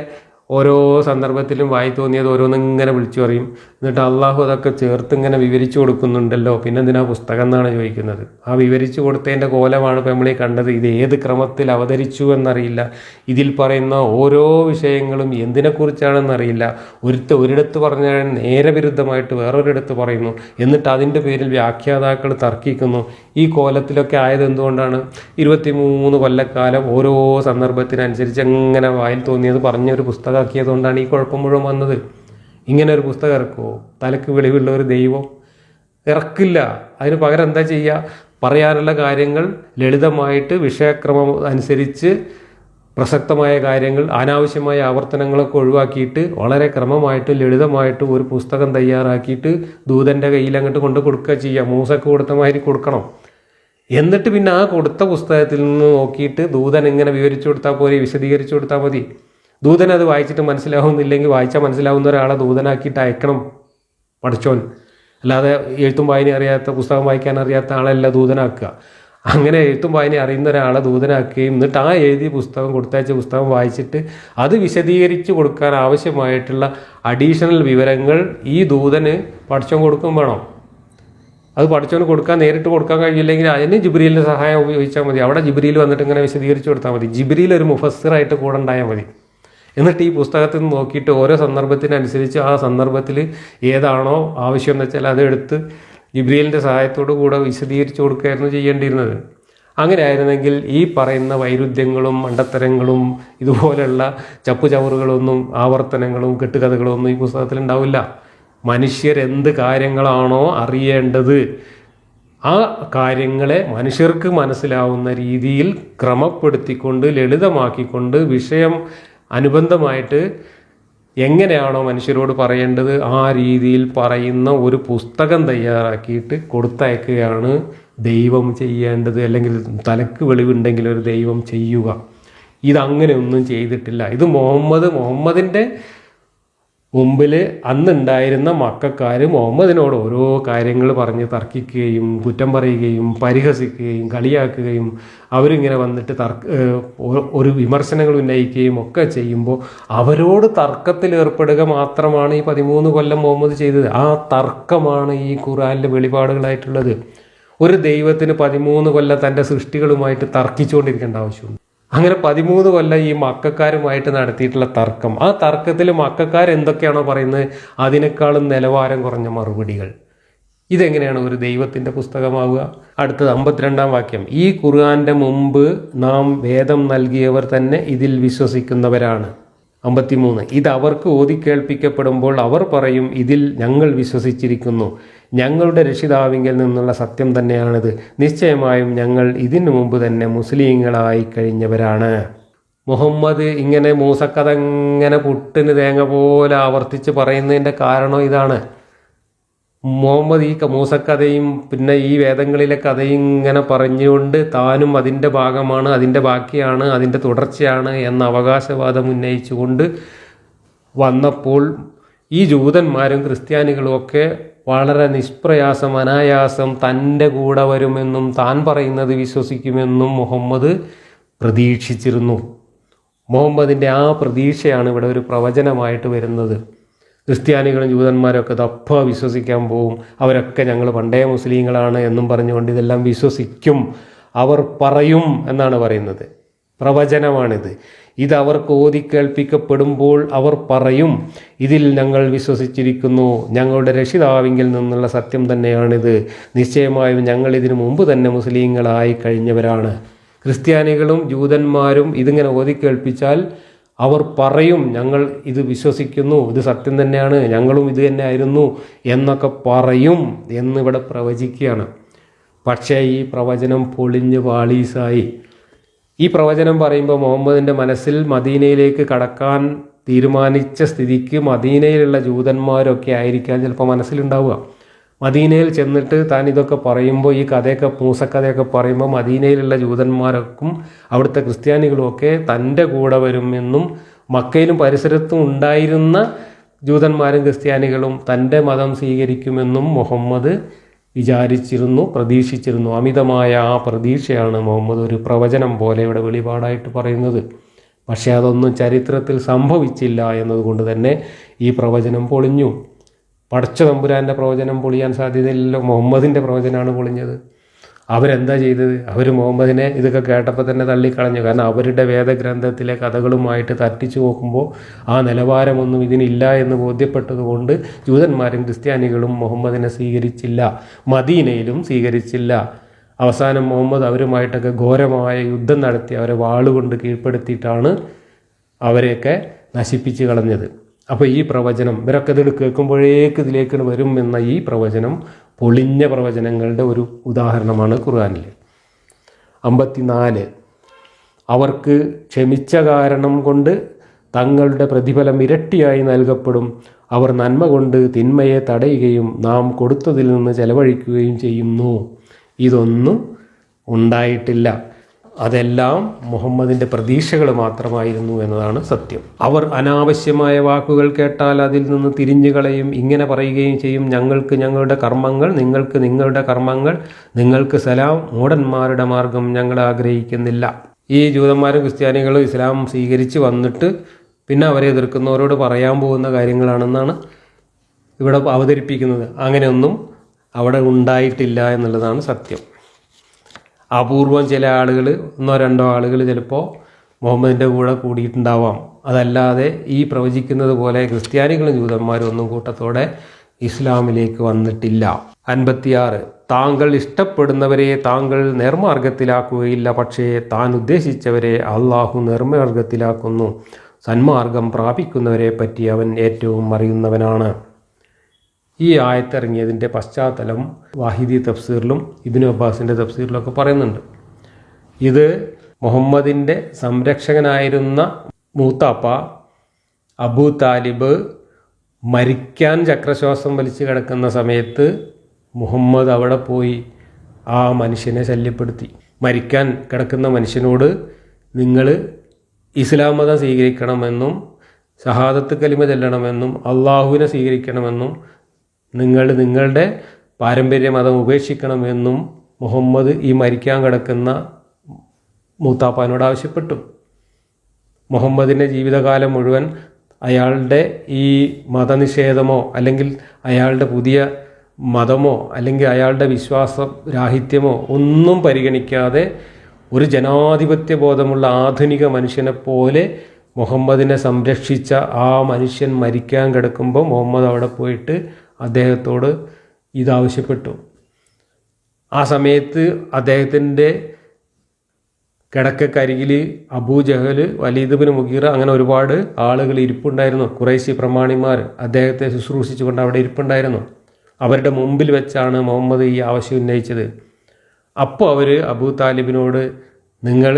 ഓരോ സന്ദർഭത്തിലും വായി തോന്നിയത് ഓരോന്നിങ്ങനെ വിളിച്ചു പറയും. എന്നിട്ട് അള്ളാഹു അതൊക്കെ ചേർത്ത് ഇങ്ങനെ വിവരിച്ചു കൊടുക്കുന്നുണ്ടല്ലോ, പിന്നെന്തിനാ പുസ്തകം എന്നാണ് ചോദിക്കുന്നത്. ആ വിവരിച്ചു കൊടുത്തതിൻ്റെ കോലമാണ് ഇപ്പോൾ നമ്മൾ ഈ കണ്ടത്. ഇത് ഏത് ക്രമത്തിൽ അവതരിച്ചു എന്നറിയില്ല. ഇതിൽ പറയുന്ന ഓരോ വിഷയങ്ങളും എന്തിനെക്കുറിച്ചാണെന്നറിയില്ല. ഒരിടത്ത് പറഞ്ഞാൽ നേരെ വിരുദ്ധമായിട്ട് വേറൊരിടത്ത് പറയുന്നു. എന്നിട്ട് അതിൻ്റെ പേരിൽ വ്യാഖ്യാതാക്കൾ തർക്കിക്കുന്നു. ഈ കോലത്തിലൊക്കെ ആയത് എന്തുകൊണ്ടാണ്? 23 കൊല്ലക്കാലം ഓരോ സന്ദർഭത്തിനനുസരിച്ച് എങ്ങനെ വായിൽ തോന്നിയത് പറഞ്ഞൊരു പുസ്തകമാക്കിയതുകൊണ്ടാണ് ഈ കുഴപ്പം മുഴുവൻ വന്നത്. ഇങ്ങനെ ഒരു പുസ്തകം ഇറക്കുമോ? തലക്ക് വെളിവുള്ള ഒരു ദൈവം ഇറക്കില്ല. അതിന് പകരം എന്താ ചെയ്യുക? പറയാനുള്ള കാര്യങ്ങൾ ലളിതമായിട്ട് വിഷയക്രമം അനുസരിച്ച് പ്രസക്തമായ കാര്യങ്ങൾ, അനാവശ്യമായ ആവർത്തനങ്ങളൊക്കെ ഒഴിവാക്കിയിട്ട് വളരെ ക്രമമായിട്ട് ലളിതമായിട്ട് ഒരു പുസ്തകം തയ്യാറാക്കിയിട്ട് ദൂതൻ്റെ കയ്യിൽ അങ്ങോട്ട് കൊണ്ട് കൊടുക്കുക ചെയ്യുക. മൂസക്ക് കൊടുത്ത മാതിരി കൊടുക്കണം. എന്നിട്ട് പിന്നെ ആ കൊടുത്ത പുസ്തകത്തിൽ നിന്ന് നോക്കിയിട്ട് ദൂതൻ ഇങ്ങനെ വിവരിച്ചു കൊടുത്താൽ പോലെ വിശദീകരിച്ചു കൊടുത്താൽ മതി. ദൂതൻ അത് വായിച്ചിട്ട് മനസ്സിലാവുന്നില്ലെങ്കിൽ വായിച്ചാൽ മനസ്സിലാവുന്ന ഒരാളെ ദൂതനാക്കിയിട്ട് അയക്കണം പഠിച്ചോൻ. അല്ലാതെ എഴുത്തും വായന അറിയാത്ത, പുസ്തകം വായിക്കാൻ അറിയാത്ത ആളല്ല ദൂതനാക്കുക. അങ്ങനെ എഴുത്തും വായന അറിയുന്ന ഒരാളെ ദൂതനാക്കുകയും എന്നിട്ട് ആ എഴുതിയ പുസ്തകം, കൊടുത്തയച്ച പുസ്തകം വായിച്ചിട്ട് അത് വിശദീകരിച്ച് കൊടുക്കാൻ ആവശ്യമായിട്ടുള്ള അഡീഷണൽ വിവരങ്ങൾ ഈ ദൂതന് പഠിച്ചോൻ കൊടുക്കും വേണം. അത് പഠിച്ചവന് കൊടുക്കാൻ നേരിട്ട് കൊടുക്കാൻ കഴിയില്ലെങ്കിൽ അതിന് ജിബ്രീലിൻ്റെ സഹായം ഉപയോഗിച്ചാൽ മതി. അവിടെ ജിബ്രീൽ വന്നിട്ട് ഇങ്ങനെ വിശദീകരിച്ച് കൊടുത്താൽ മതി. ജിബ്രീൽ ഒരു മുഫസ്സിറായിട്ട് കൂടെ ഉണ്ടായാൽ മതി. എന്നിട്ട് ഈ പുസ്തകത്തിൽ നിന്ന് നോക്കിയിട്ട് ഓരോ സന്ദർഭത്തിനനുസരിച്ച് ആ സന്ദർഭത്തിൽ ഏതാണോ ആവശ്യം എന്ന് വെച്ചാൽ അതെടുത്ത് ജിബ്രീലിൻ്റെ സഹായത്തോടു കൂടെ വിശദീകരിച്ച് കൊടുക്കുകയായിരുന്നു ചെയ്യേണ്ടിയിരുന്നത്. അങ്ങനെ ആയിരുന്നെങ്കിൽ ഈ പറയുന്ന വൈരുദ്ധ്യങ്ങളും മണ്ടത്തരങ്ങളും ഇതുപോലെയുള്ള ചപ്പുചവറുകളൊന്നും ആവർത്തനങ്ങളും കെട്ടുകഥകളൊന്നും ഈ പുസ്തകത്തിൽ ഉണ്ടാവില്ല. മനുഷ്യരെന്ത് കാര്യങ്ങളാണോ അറിയേണ്ടത് ആ കാര്യങ്ങളെ മനുഷ്യർക്ക് മനസ്സിലാവുന്ന രീതിയിൽ ക്രമപ്പെടുത്തിക്കൊണ്ട് ലളിതമാക്കിക്കൊണ്ട് വിഷയം അനുബന്ധമായിട്ട് എങ്ങനെയാണോ മനുഷ്യരോട് പറയേണ്ടത് ആ രീതിയിൽ പറയുന്ന ഒരു പുസ്തകം തയ്യാറാക്കിയിട്ട് കൊടുത്തയക്കുകയാണ് ദൈവം ചെയ്യേണ്ടത്. അല്ലെങ്കിൽ തലക്ക് വെളിവുണ്ടെങ്കിൽ ഒരു ദൈവം ചെയ്യുക. ഇതങ്ങനെ ഒന്നും ചെയ്തിട്ടില്ല. ഇത് മുഹമ്മദിൻ്റെ മുമ്പിൽ അന്നുണ്ടായിരുന്ന മക്കാർ മുഹമ്മദിനോട് ഓരോ കാര്യങ്ങൾ പറഞ്ഞ് തർക്കിക്കുകയും കുറ്റം പറയുകയും പരിഹസിക്കുകയും കളിയാക്കുകയും അവരിങ്ങനെ വന്നിട്ട് ഒരു വിമർശനങ്ങൾ ഉന്നയിക്കുകയും ഒക്കെ ചെയ്യുമ്പോൾ അവരോട് തർക്കത്തിൽ ഏർപ്പെടുക മാത്രമാണ് ഈ 13 കൊല്ലം മുഹമ്മദ് ചെയ്തത്. ആ തർക്കമാണ് ഈ ഖുർആനിലെ വെളിപാടുകളായിട്ടുള്ളത്. ഒരു ദൈവത്തിന് 13 കൊല്ലം തൻ്റെ സൃഷ്ടികളുമായിട്ട് തർക്കിച്ചുകൊണ്ടിരിക്കേണ്ട ആവശ്യമുണ്ട്. അങ്ങനെ 13 കൊല്ലം ഈ മക്കാരുമായിട്ട് നടത്തിയിട്ടുള്ള തർക്കം, ആ തർക്കത്തിൽ മക്കാർ എന്തൊക്കെയാണോ പറയുന്നത് അതിനേക്കാളും നിലവാരം കുറഞ്ഞ മറുപടികൾ. ഇതെങ്ങനെയാണ് ഒരു ദൈവത്തിൻ്റെ പുസ്തകമാവുക? അടുത്തത് 52-ാം വാക്യം. ഈ ഖുർആന്റെ മുമ്പ് നാം വേദം നൽകിയവർ തന്നെ ഇതിൽ വിശ്വസിക്കുന്നവരാണ്. 53. ഇത് അവർക്ക് ഓതിക്കേൾപ്പിക്കപ്പെടുമ്പോൾ അവർ പറയും, ഇതിൽ ഞങ്ങൾ വിശ്വസിച്ചിരിക്കുന്നു, ഞങ്ങളുടെ രക്ഷിതാവിങ്കിൽ നിന്നുള്ള സത്യം തന്നെയാണിത്, നിശ്ചയമായും ഞങ്ങൾ ഇതിനു മുമ്പ് തന്നെ മുസ്ലിങ്ങളായി കഴിഞ്ഞവരാണ്. മുഹമ്മദ് ഇങ്ങനെ മൂസക്കഥ ഇങ്ങനെ പുട്ടിന് തേങ്ങ പോലെ ആവർത്തിച്ച് പറയുന്നതിൻ്റെ കാരണം ഇതാണ്. മുഹമ്മദ് ഈ മൂസക്കഥയും പിന്നെ ഈ വേദങ്ങളിലെ കഥയും ഇങ്ങനെ പറഞ്ഞുകൊണ്ട് താനും അതിൻ്റെ ഭാഗമാണ്, അതിൻ്റെ ബാക്കിയാണ്, അതിൻ്റെ തുടർച്ചയാണ് എന്ന അവകാശവാദം ഉന്നയിച്ചുകൊണ്ട് വന്നപ്പോൾ ഈ ജൂതന്മാരും ക്രിസ്ത്യാനികളും ഒക്കെ വളരെ നിഷ്പ്രയാസം അനായാസം തൻ്റെ കൂടെ വരുമെന്നും താൻ പറയുന്നത് വിശ്വസിക്കുമെന്നും മുഹമ്മദ് പ്രതീക്ഷിച്ചിരുന്നു. മുഹമ്മദിൻ്റെ ആ പ്രതീക്ഷയാണ് ഇവിടെ ഒരു പ്രവചനമായിട്ട് വരുന്നത്. ക്രിസ്ത്യാനികളും ജൂതന്മാരൊക്കെ ദപ്പ വിശ്വസിക്കാൻ പോവും, അവരൊക്കെ ഞങ്ങൾ പണ്ടേ മുസ്ലിങ്ങളാണ് എന്നും പറഞ്ഞുകൊണ്ട് ഇതെല്ലാം വിശ്വസിക്കും, അവർ പറയും എന്നാണ് പറയുന്നത്. പ്രവചനമാണിത്. ഇത് അവർക്ക് ഓതിക്കേൾപ്പിക്കപ്പെടുമ്പോൾ അവർ പറയും, ഇതിൽ ഞങ്ങൾ വിശ്വസിച്ചിരിക്കുന്നു, ഞങ്ങളുടെ രക്ഷിതാവിങ്കിൽ നിന്നുള്ള സത്യം തന്നെയാണിത്, നിശ്ചയമായും ഞങ്ങൾ ഇതിനു മുമ്പ് തന്നെ മുസ്ലിങ്ങളായി കഴിഞ്ഞവരാണ്. ക്രിസ്ത്യാനികളും ജൂതന്മാരും ഇതിങ്ങനെ ഓതിക്കേൾപ്പിച്ചാൽ അവർ പറയും, ഞങ്ങൾ ഇത് വിശ്വസിക്കുന്നു, ഇത് സത്യം തന്നെയാണ്, ഞങ്ങളും ഇത് തന്നെ ആയിരുന്നു എന്നൊക്കെ പറയും എന്നിവിടെ പ്രവചിക്കുകയാണ്. പക്ഷേ ഈ പ്രവചനം പൊളിഞ്ഞ് പാളീസായി. ഈ പ്രവചനം പറയുമ്പോൾ മുഹമ്മദിൻ്റെ മനസ്സിൽ മദീനയിലേക്ക് കടക്കാൻ തീരുമാനിച്ച സ്ഥിതിക്ക് മദീനയിലുള്ള ജൂതന്മാരൊക്കെ ആയിരിക്കാം ചിലപ്പോൾ മനസ്സിലുണ്ടാവുക. മദീനയിൽ ചെന്നിട്ട് താൻ ഇതൊക്കെ പറയുമ്പോൾ, ഈ കഥയൊക്കെ മൂസക്കഥയൊക്കെ പറയുമ്പോൾ മദീനയിലുള്ള ജൂതന്മാർക്കും അവിടുത്തെ ക്രിസ്ത്യാനികളുമൊക്കെ തൻ്റെ കൂടെ വരുമെന്നും മക്കയിലും പരിസരത്തും ഉണ്ടായിരുന്ന ജൂതന്മാരും ക്രിസ്ത്യാനികളും തൻ്റെ മതം സ്വീകരിക്കുമെന്നും മുഹമ്മദ് വിചാരിച്ചിരുന്നു, പ്രതീക്ഷിച്ചിരുന്നു. അമിതമായ ആ പ്രതീക്ഷയാണ് മുഹമ്മദ് ഒരു പ്രവചനം പോലെ ഇവിടെ വെളിപാടായിട്ട് പറയുന്നത്. പക്ഷേ അതൊന്നും ചരിത്രത്തിൽ സംഭവിച്ചില്ല എന്നതുകൊണ്ട് തന്നെ ഈ പ്രവചനം പൊളിഞ്ഞു. പടച്ച തമ്പുരാൻ്റെ പ്രവചനം പൊളിയാൻ സാധ്യതയില്ലല്ലോ, മുഹമ്മദിൻ്റെ പ്രവചനമാണ് പൊളിഞ്ഞത്. അവരെന്താ ചെയ്തത്? അവർ മുഹമ്മദിനെ ഇതൊക്കെ കേട്ടപ്പോൾ തന്നെ തള്ളിക്കളഞ്ഞു. കാരണം അവരുടെ വേദഗ്രന്ഥത്തിലെ കഥകളുമായിട്ട് തട്ടിച്ചു നോക്കുമ്പോൾ ആ നിലവാരമൊന്നും ഇതിനില്ല എന്ന് ബോധ്യപ്പെട്ടതുകൊണ്ട് ജൂതന്മാരും ക്രിസ്ത്യാനികളും മുഹമ്മദിനെ സ്വീകരിച്ചില്ല, മദീനയിലും സ്വീകരിച്ചില്ല. അവസാനം മുഹമ്മദ് അവരുമായിട്ടൊക്കെ ഘോരമായ യുദ്ധം നടത്തി അവരെ വാളുകൊണ്ട് കീഴ്പ്പെടുത്തിയിട്ടാണ് അവരെയൊക്കെ നശിപ്പിച്ച് കളഞ്ഞത്. അപ്പോൾ ഈ പ്രവചനം ഇവരൊക്കെ ഇതിൽ കേൾക്കുമ്പോഴേക്ക് ഇതിലേക്ക് വരും എന്ന ഈ പ്രവചനം പൊളിഞ്ഞ പ്രവചനങ്ങളുടെ ഒരു ഉദാഹരണമാണ് ഖുർആനിൽ. 54 അവർക്ക് ക്ഷമിച്ച കാരണം കൊണ്ട് തങ്ങളുടെ പ്രതിഫലം ഇരട്ടിയായി നൽകപ്പെടും. അവർ നന്മ കൊണ്ട് തിന്മയെ തടയുകയും നാം കൊടുത്തതിൽ നിന്ന് ചെലവഴിക്കുകയും ചെയ്യുന്നു. ഇതൊന്നും ഉണ്ടായിട്ടില്ല. അതെല്ലാം മുഹമ്മദിൻ്റെ പ്രതീക്ഷകൾ മാത്രമായിരുന്നു എന്നതാണ് സത്യം. അവർ അനാവശ്യമായ വാക്കുകൾ കേട്ടാൽ അതിൽ നിന്ന് തിരിഞ്ഞു കളയും, ഇങ്ങനെ പറയുകയും ചെയ്യും, ഞങ്ങൾക്ക് ഞങ്ങളുടെ കർമ്മങ്ങൾ, നിങ്ങൾക്ക് നിങ്ങളുടെ കർമ്മങ്ങൾ, നിങ്ങൾക്ക് സലാം, മൂഢന്മാരുടെ മാർഗം ഞങ്ങൾ ആഗ്രഹിക്കുന്നില്ല. ഈ ജൂതന്മാരും ക്രിസ്ത്യാനികളും ഇസ്ലാം സ്വീകരിച്ച് വന്നിട്ട് പിന്നെ അവരെ എതിർക്കുന്നവരോട് പറയാൻ പോകുന്ന കാര്യങ്ങളാണെന്നാണ് ഇവിടെ അവതരിപ്പിക്കുന്നത്. അങ്ങനെയൊന്നും അവിടെ ഉണ്ടായിട്ടില്ല എന്നുള്ളതാണ് സത്യം. അപൂർവം ചില ആളുകൾ, 1-2 ആളുകൾ ചിലപ്പോൾ മുഹമ്മദിൻ്റെ കൂടെ കൂടിയിട്ടുണ്ടാവാം. അതല്ലാതെ ഈ പ്രവചിക്കുന്നത് പോലെ ക്രിസ്ത്യാനികളും ജൂതന്മാരും ഒന്നും കൂട്ടത്തോടെ ഇസ്ലാമിലേക്ക് വന്നിട്ടില്ല. 56 താങ്കൾ ഇഷ്ടപ്പെടുന്നവരെ താങ്കൾ നേർമാർഗത്തിലാക്കുകയില്ല, പക്ഷേ താൻ ഉദ്ദേശിച്ചവരെ അള്ളാഹു നേർമാർഗത്തിലാക്കുന്നു. സന്മാർഗം പ്രാപിക്കുന്നവരെ പറ്റി അവൻ ഏറ്റവും അറിയുന്നവനാണ്. ഈ ആയത്തിറങ്ങിയതിൻ്റെ പശ്ചാത്തലം വാഹിദി തഫ്സീറിലും ഇബ്നു അബ്ബാസിൻ്റെ തഫ്സീറിലൊക്കെ പറയുന്നുണ്ട്. ഇത് മുഹമ്മദിൻ്റെ സംരക്ഷകനായിരുന്ന മൂത്താപ്പ അബൂ താലിബ് മരിക്കാൻ ചക്രശ്വാസം വലിച്ച് കിടക്കുന്ന സമയത്ത് മുഹമ്മദ് അവിടെ പോയി ആ മനുഷ്യനെ ശല്യപ്പെടുത്തി. മരിക്കാൻ കിടക്കുന്ന മനുഷ്യനോട് നിങ്ങൾ ഇസ്ലാം മതം സ്വീകരിക്കണമെന്നും ഷഹാദത്ത് കലിമ ചൊല്ലണമെന്നും അള്ളാഹുവിനെ സ്വീകരിക്കണമെന്നും നിങ്ങൾ നിങ്ങളുടെ പാരമ്പര്യ മതം ഉപേക്ഷിക്കണമെന്നും മുഹമ്മദ് ഈ മരിക്കാൻ കിടക്കുന്ന മൂത്താപ്പാനോട് ആവശ്യപ്പെട്ടു. മുഹമ്മദിൻ്റെ ജീവിതകാലം മുഴുവൻ അയാളുടെ ഈ മതനിഷേധമോ അല്ലെങ്കിൽ അയാളുടെ പുതിയ മതമോ അല്ലെങ്കിൽ അയാളുടെ വിശ്വാസരാഹിത്യമോ ഒന്നും പരിഗണിക്കാതെ ഒരു ജനാധിപത്യ ബോധമുള്ള ആധുനിക മനുഷ്യനെ പോലെ മുഹമ്മദിനെ സംരക്ഷിച്ച ആ മനുഷ്യൻ മരിക്കാൻ കിടക്കുമ്പോൾ മുഹമ്മദ് അവിടെ പോയിട്ട് അദ്ദേഹത്തോട് ഇതാവശ്യപ്പെട്ടു. ആ സമയത്ത് അദ്ദേഹത്തിൻ്റെ കിടക്കരികിൽ അബൂജഹൽ, വലീദ് ബിൻ മുഗീറ, അങ്ങനെ ഒരുപാട് ആളുകൾ ഇരിപ്പുണ്ടായിരുന്നു. ഖുറൈശി പ്രമാണിമാർ അദ്ദേഹത്തെ ശുശ്രൂഷിച്ചുകൊണ്ട് അവിടെ ഇരിപ്പുണ്ടായിരുന്നു. അവരുടെ മുമ്പിൽ വെച്ചാണ് മുഹമ്മദ് ഈ ആവശ്യം ഉന്നയിച്ചത്. അപ്പോൾ അവർ അബൂ താലിബിനോട് നിങ്ങൾ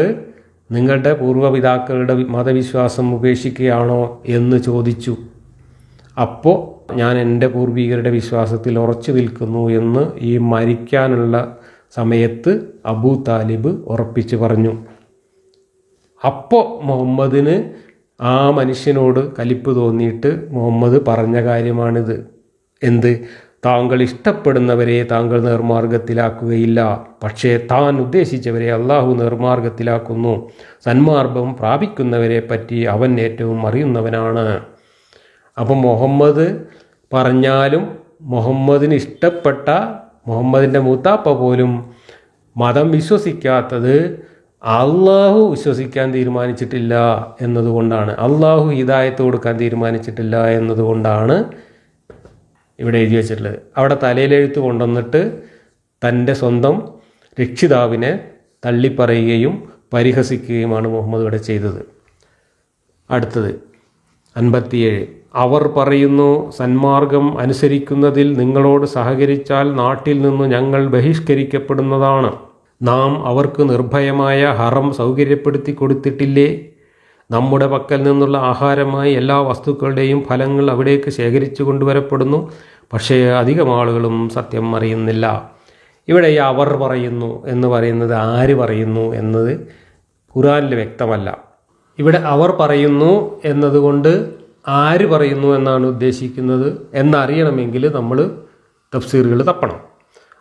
നിങ്ങളുടെ പൂർവ്വപിതാക്കളുടെ മതവിശ്വാസം ഉപേക്ഷിക്കുകയാണോ എന്ന് ചോദിച്ചു. അപ്പോൾ ഞാൻ എൻ്റെ പൂർവികരുടെ വിശ്വാസത്തിൽ ഉറച്ചു നിൽക്കുന്നു എന്ന് ഈ മരിക്കാനുള്ള സമയത്ത് അബൂ താലിബ് ഉറപ്പിച്ചു പറഞ്ഞു. അപ്പോൾ മുഹമ്മദിന് ആ മനുഷ്യനോട് കലിപ്പ് തോന്നിയിട്ട് മുഹമ്മദ് പറഞ്ഞ കാര്യമാണിത്. എന്ത്? താങ്കൾ ഇഷ്ടപ്പെടുന്നവരെ താങ്കൾ നേർമാർഗത്തിലാക്കുകയില്ല, പക്ഷേ താൻ ഉദ്ദേശിച്ചവരെ അള്ളാഹു നേർമാർഗത്തിലാക്കുന്നു. സന്മാർഗം പ്രാപിക്കുന്നവരെ പറ്റി അവൻ ഏറ്റവും അറിയുന്നവനാണ്. അപ്പം മുഹമ്മദ് പറഞ്ഞാലും മുഹമ്മദിന് ഇഷ്ടപ്പെട്ട മുഹമ്മദിൻ്റെ മൂത്താപ്പ പോലും മതം വിശ്വസിക്കാത്തത് അള്ളാഹു വിശ്വസിക്കാൻ തീരുമാനിച്ചിട്ടില്ല എന്നതുകൊണ്ടാണ്, അള്ളാഹു ഹിദായത്ത് കൊടുക്കാൻ തീരുമാനിച്ചിട്ടില്ല എന്നതുകൊണ്ടാണ് ഇവിടെ എഴുതി വച്ചിട്ടുള്ളത്. അവിടെ തലയിലെഴുത്ത് കൊണ്ടുവന്നിട്ട് തൻ്റെ സ്വന്തം രക്ഷിതാവിനെ തള്ളിപ്പറയുകയും പരിഹസിക്കുകയുമാണ് മുഹമ്മദ് ഇവിടെ ചെയ്തത്. അടുത്തത് 57. അവർ പറയുന്നു, സന്മാർഗം അനുസരിക്കുന്നതിൽ നിങ്ങളോട് സഹകരിച്ചാൽ നാട്ടിൽ നിന്ന് ഞങ്ങൾ ബഹിഷ്കരിക്കപ്പെടുന്നതാണ്. നാം അവർക്ക് നിർഭയമായ ഹറം സൗകര്യപ്പെടുത്തി കൊടുത്തിട്ടില്ലേ? നമ്മുടെ പക്കൽ നിന്നുള്ള ആഹാരമായി എല്ലാ വസ്തുക്കളുടെയും ഫലങ്ങൾ അവിടേക്ക് ശേഖരിച്ചു കൊണ്ടുവരപ്പെടുന്നു, പക്ഷേ അധികം ആളുകളും സത്യം അറിയുന്നില്ല. ഇവിടെ ഈ അവർ പറയുന്നു എന്ന് പറയുന്നത് ആര് പറയുന്നു എന്നത് ഖുർആനിൽ വ്യക്തമല്ല. ഇവിടെ അവർ പറയുന്നു എന്നതുകൊണ്ട് ആര് പറയുന്നു എന്നാണ് ഉദ്ദേശിക്കുന്നത് എന്നറിയണമെങ്കിൽ നമ്മൾ തഫ്സീറുകൾ തപ്പണം.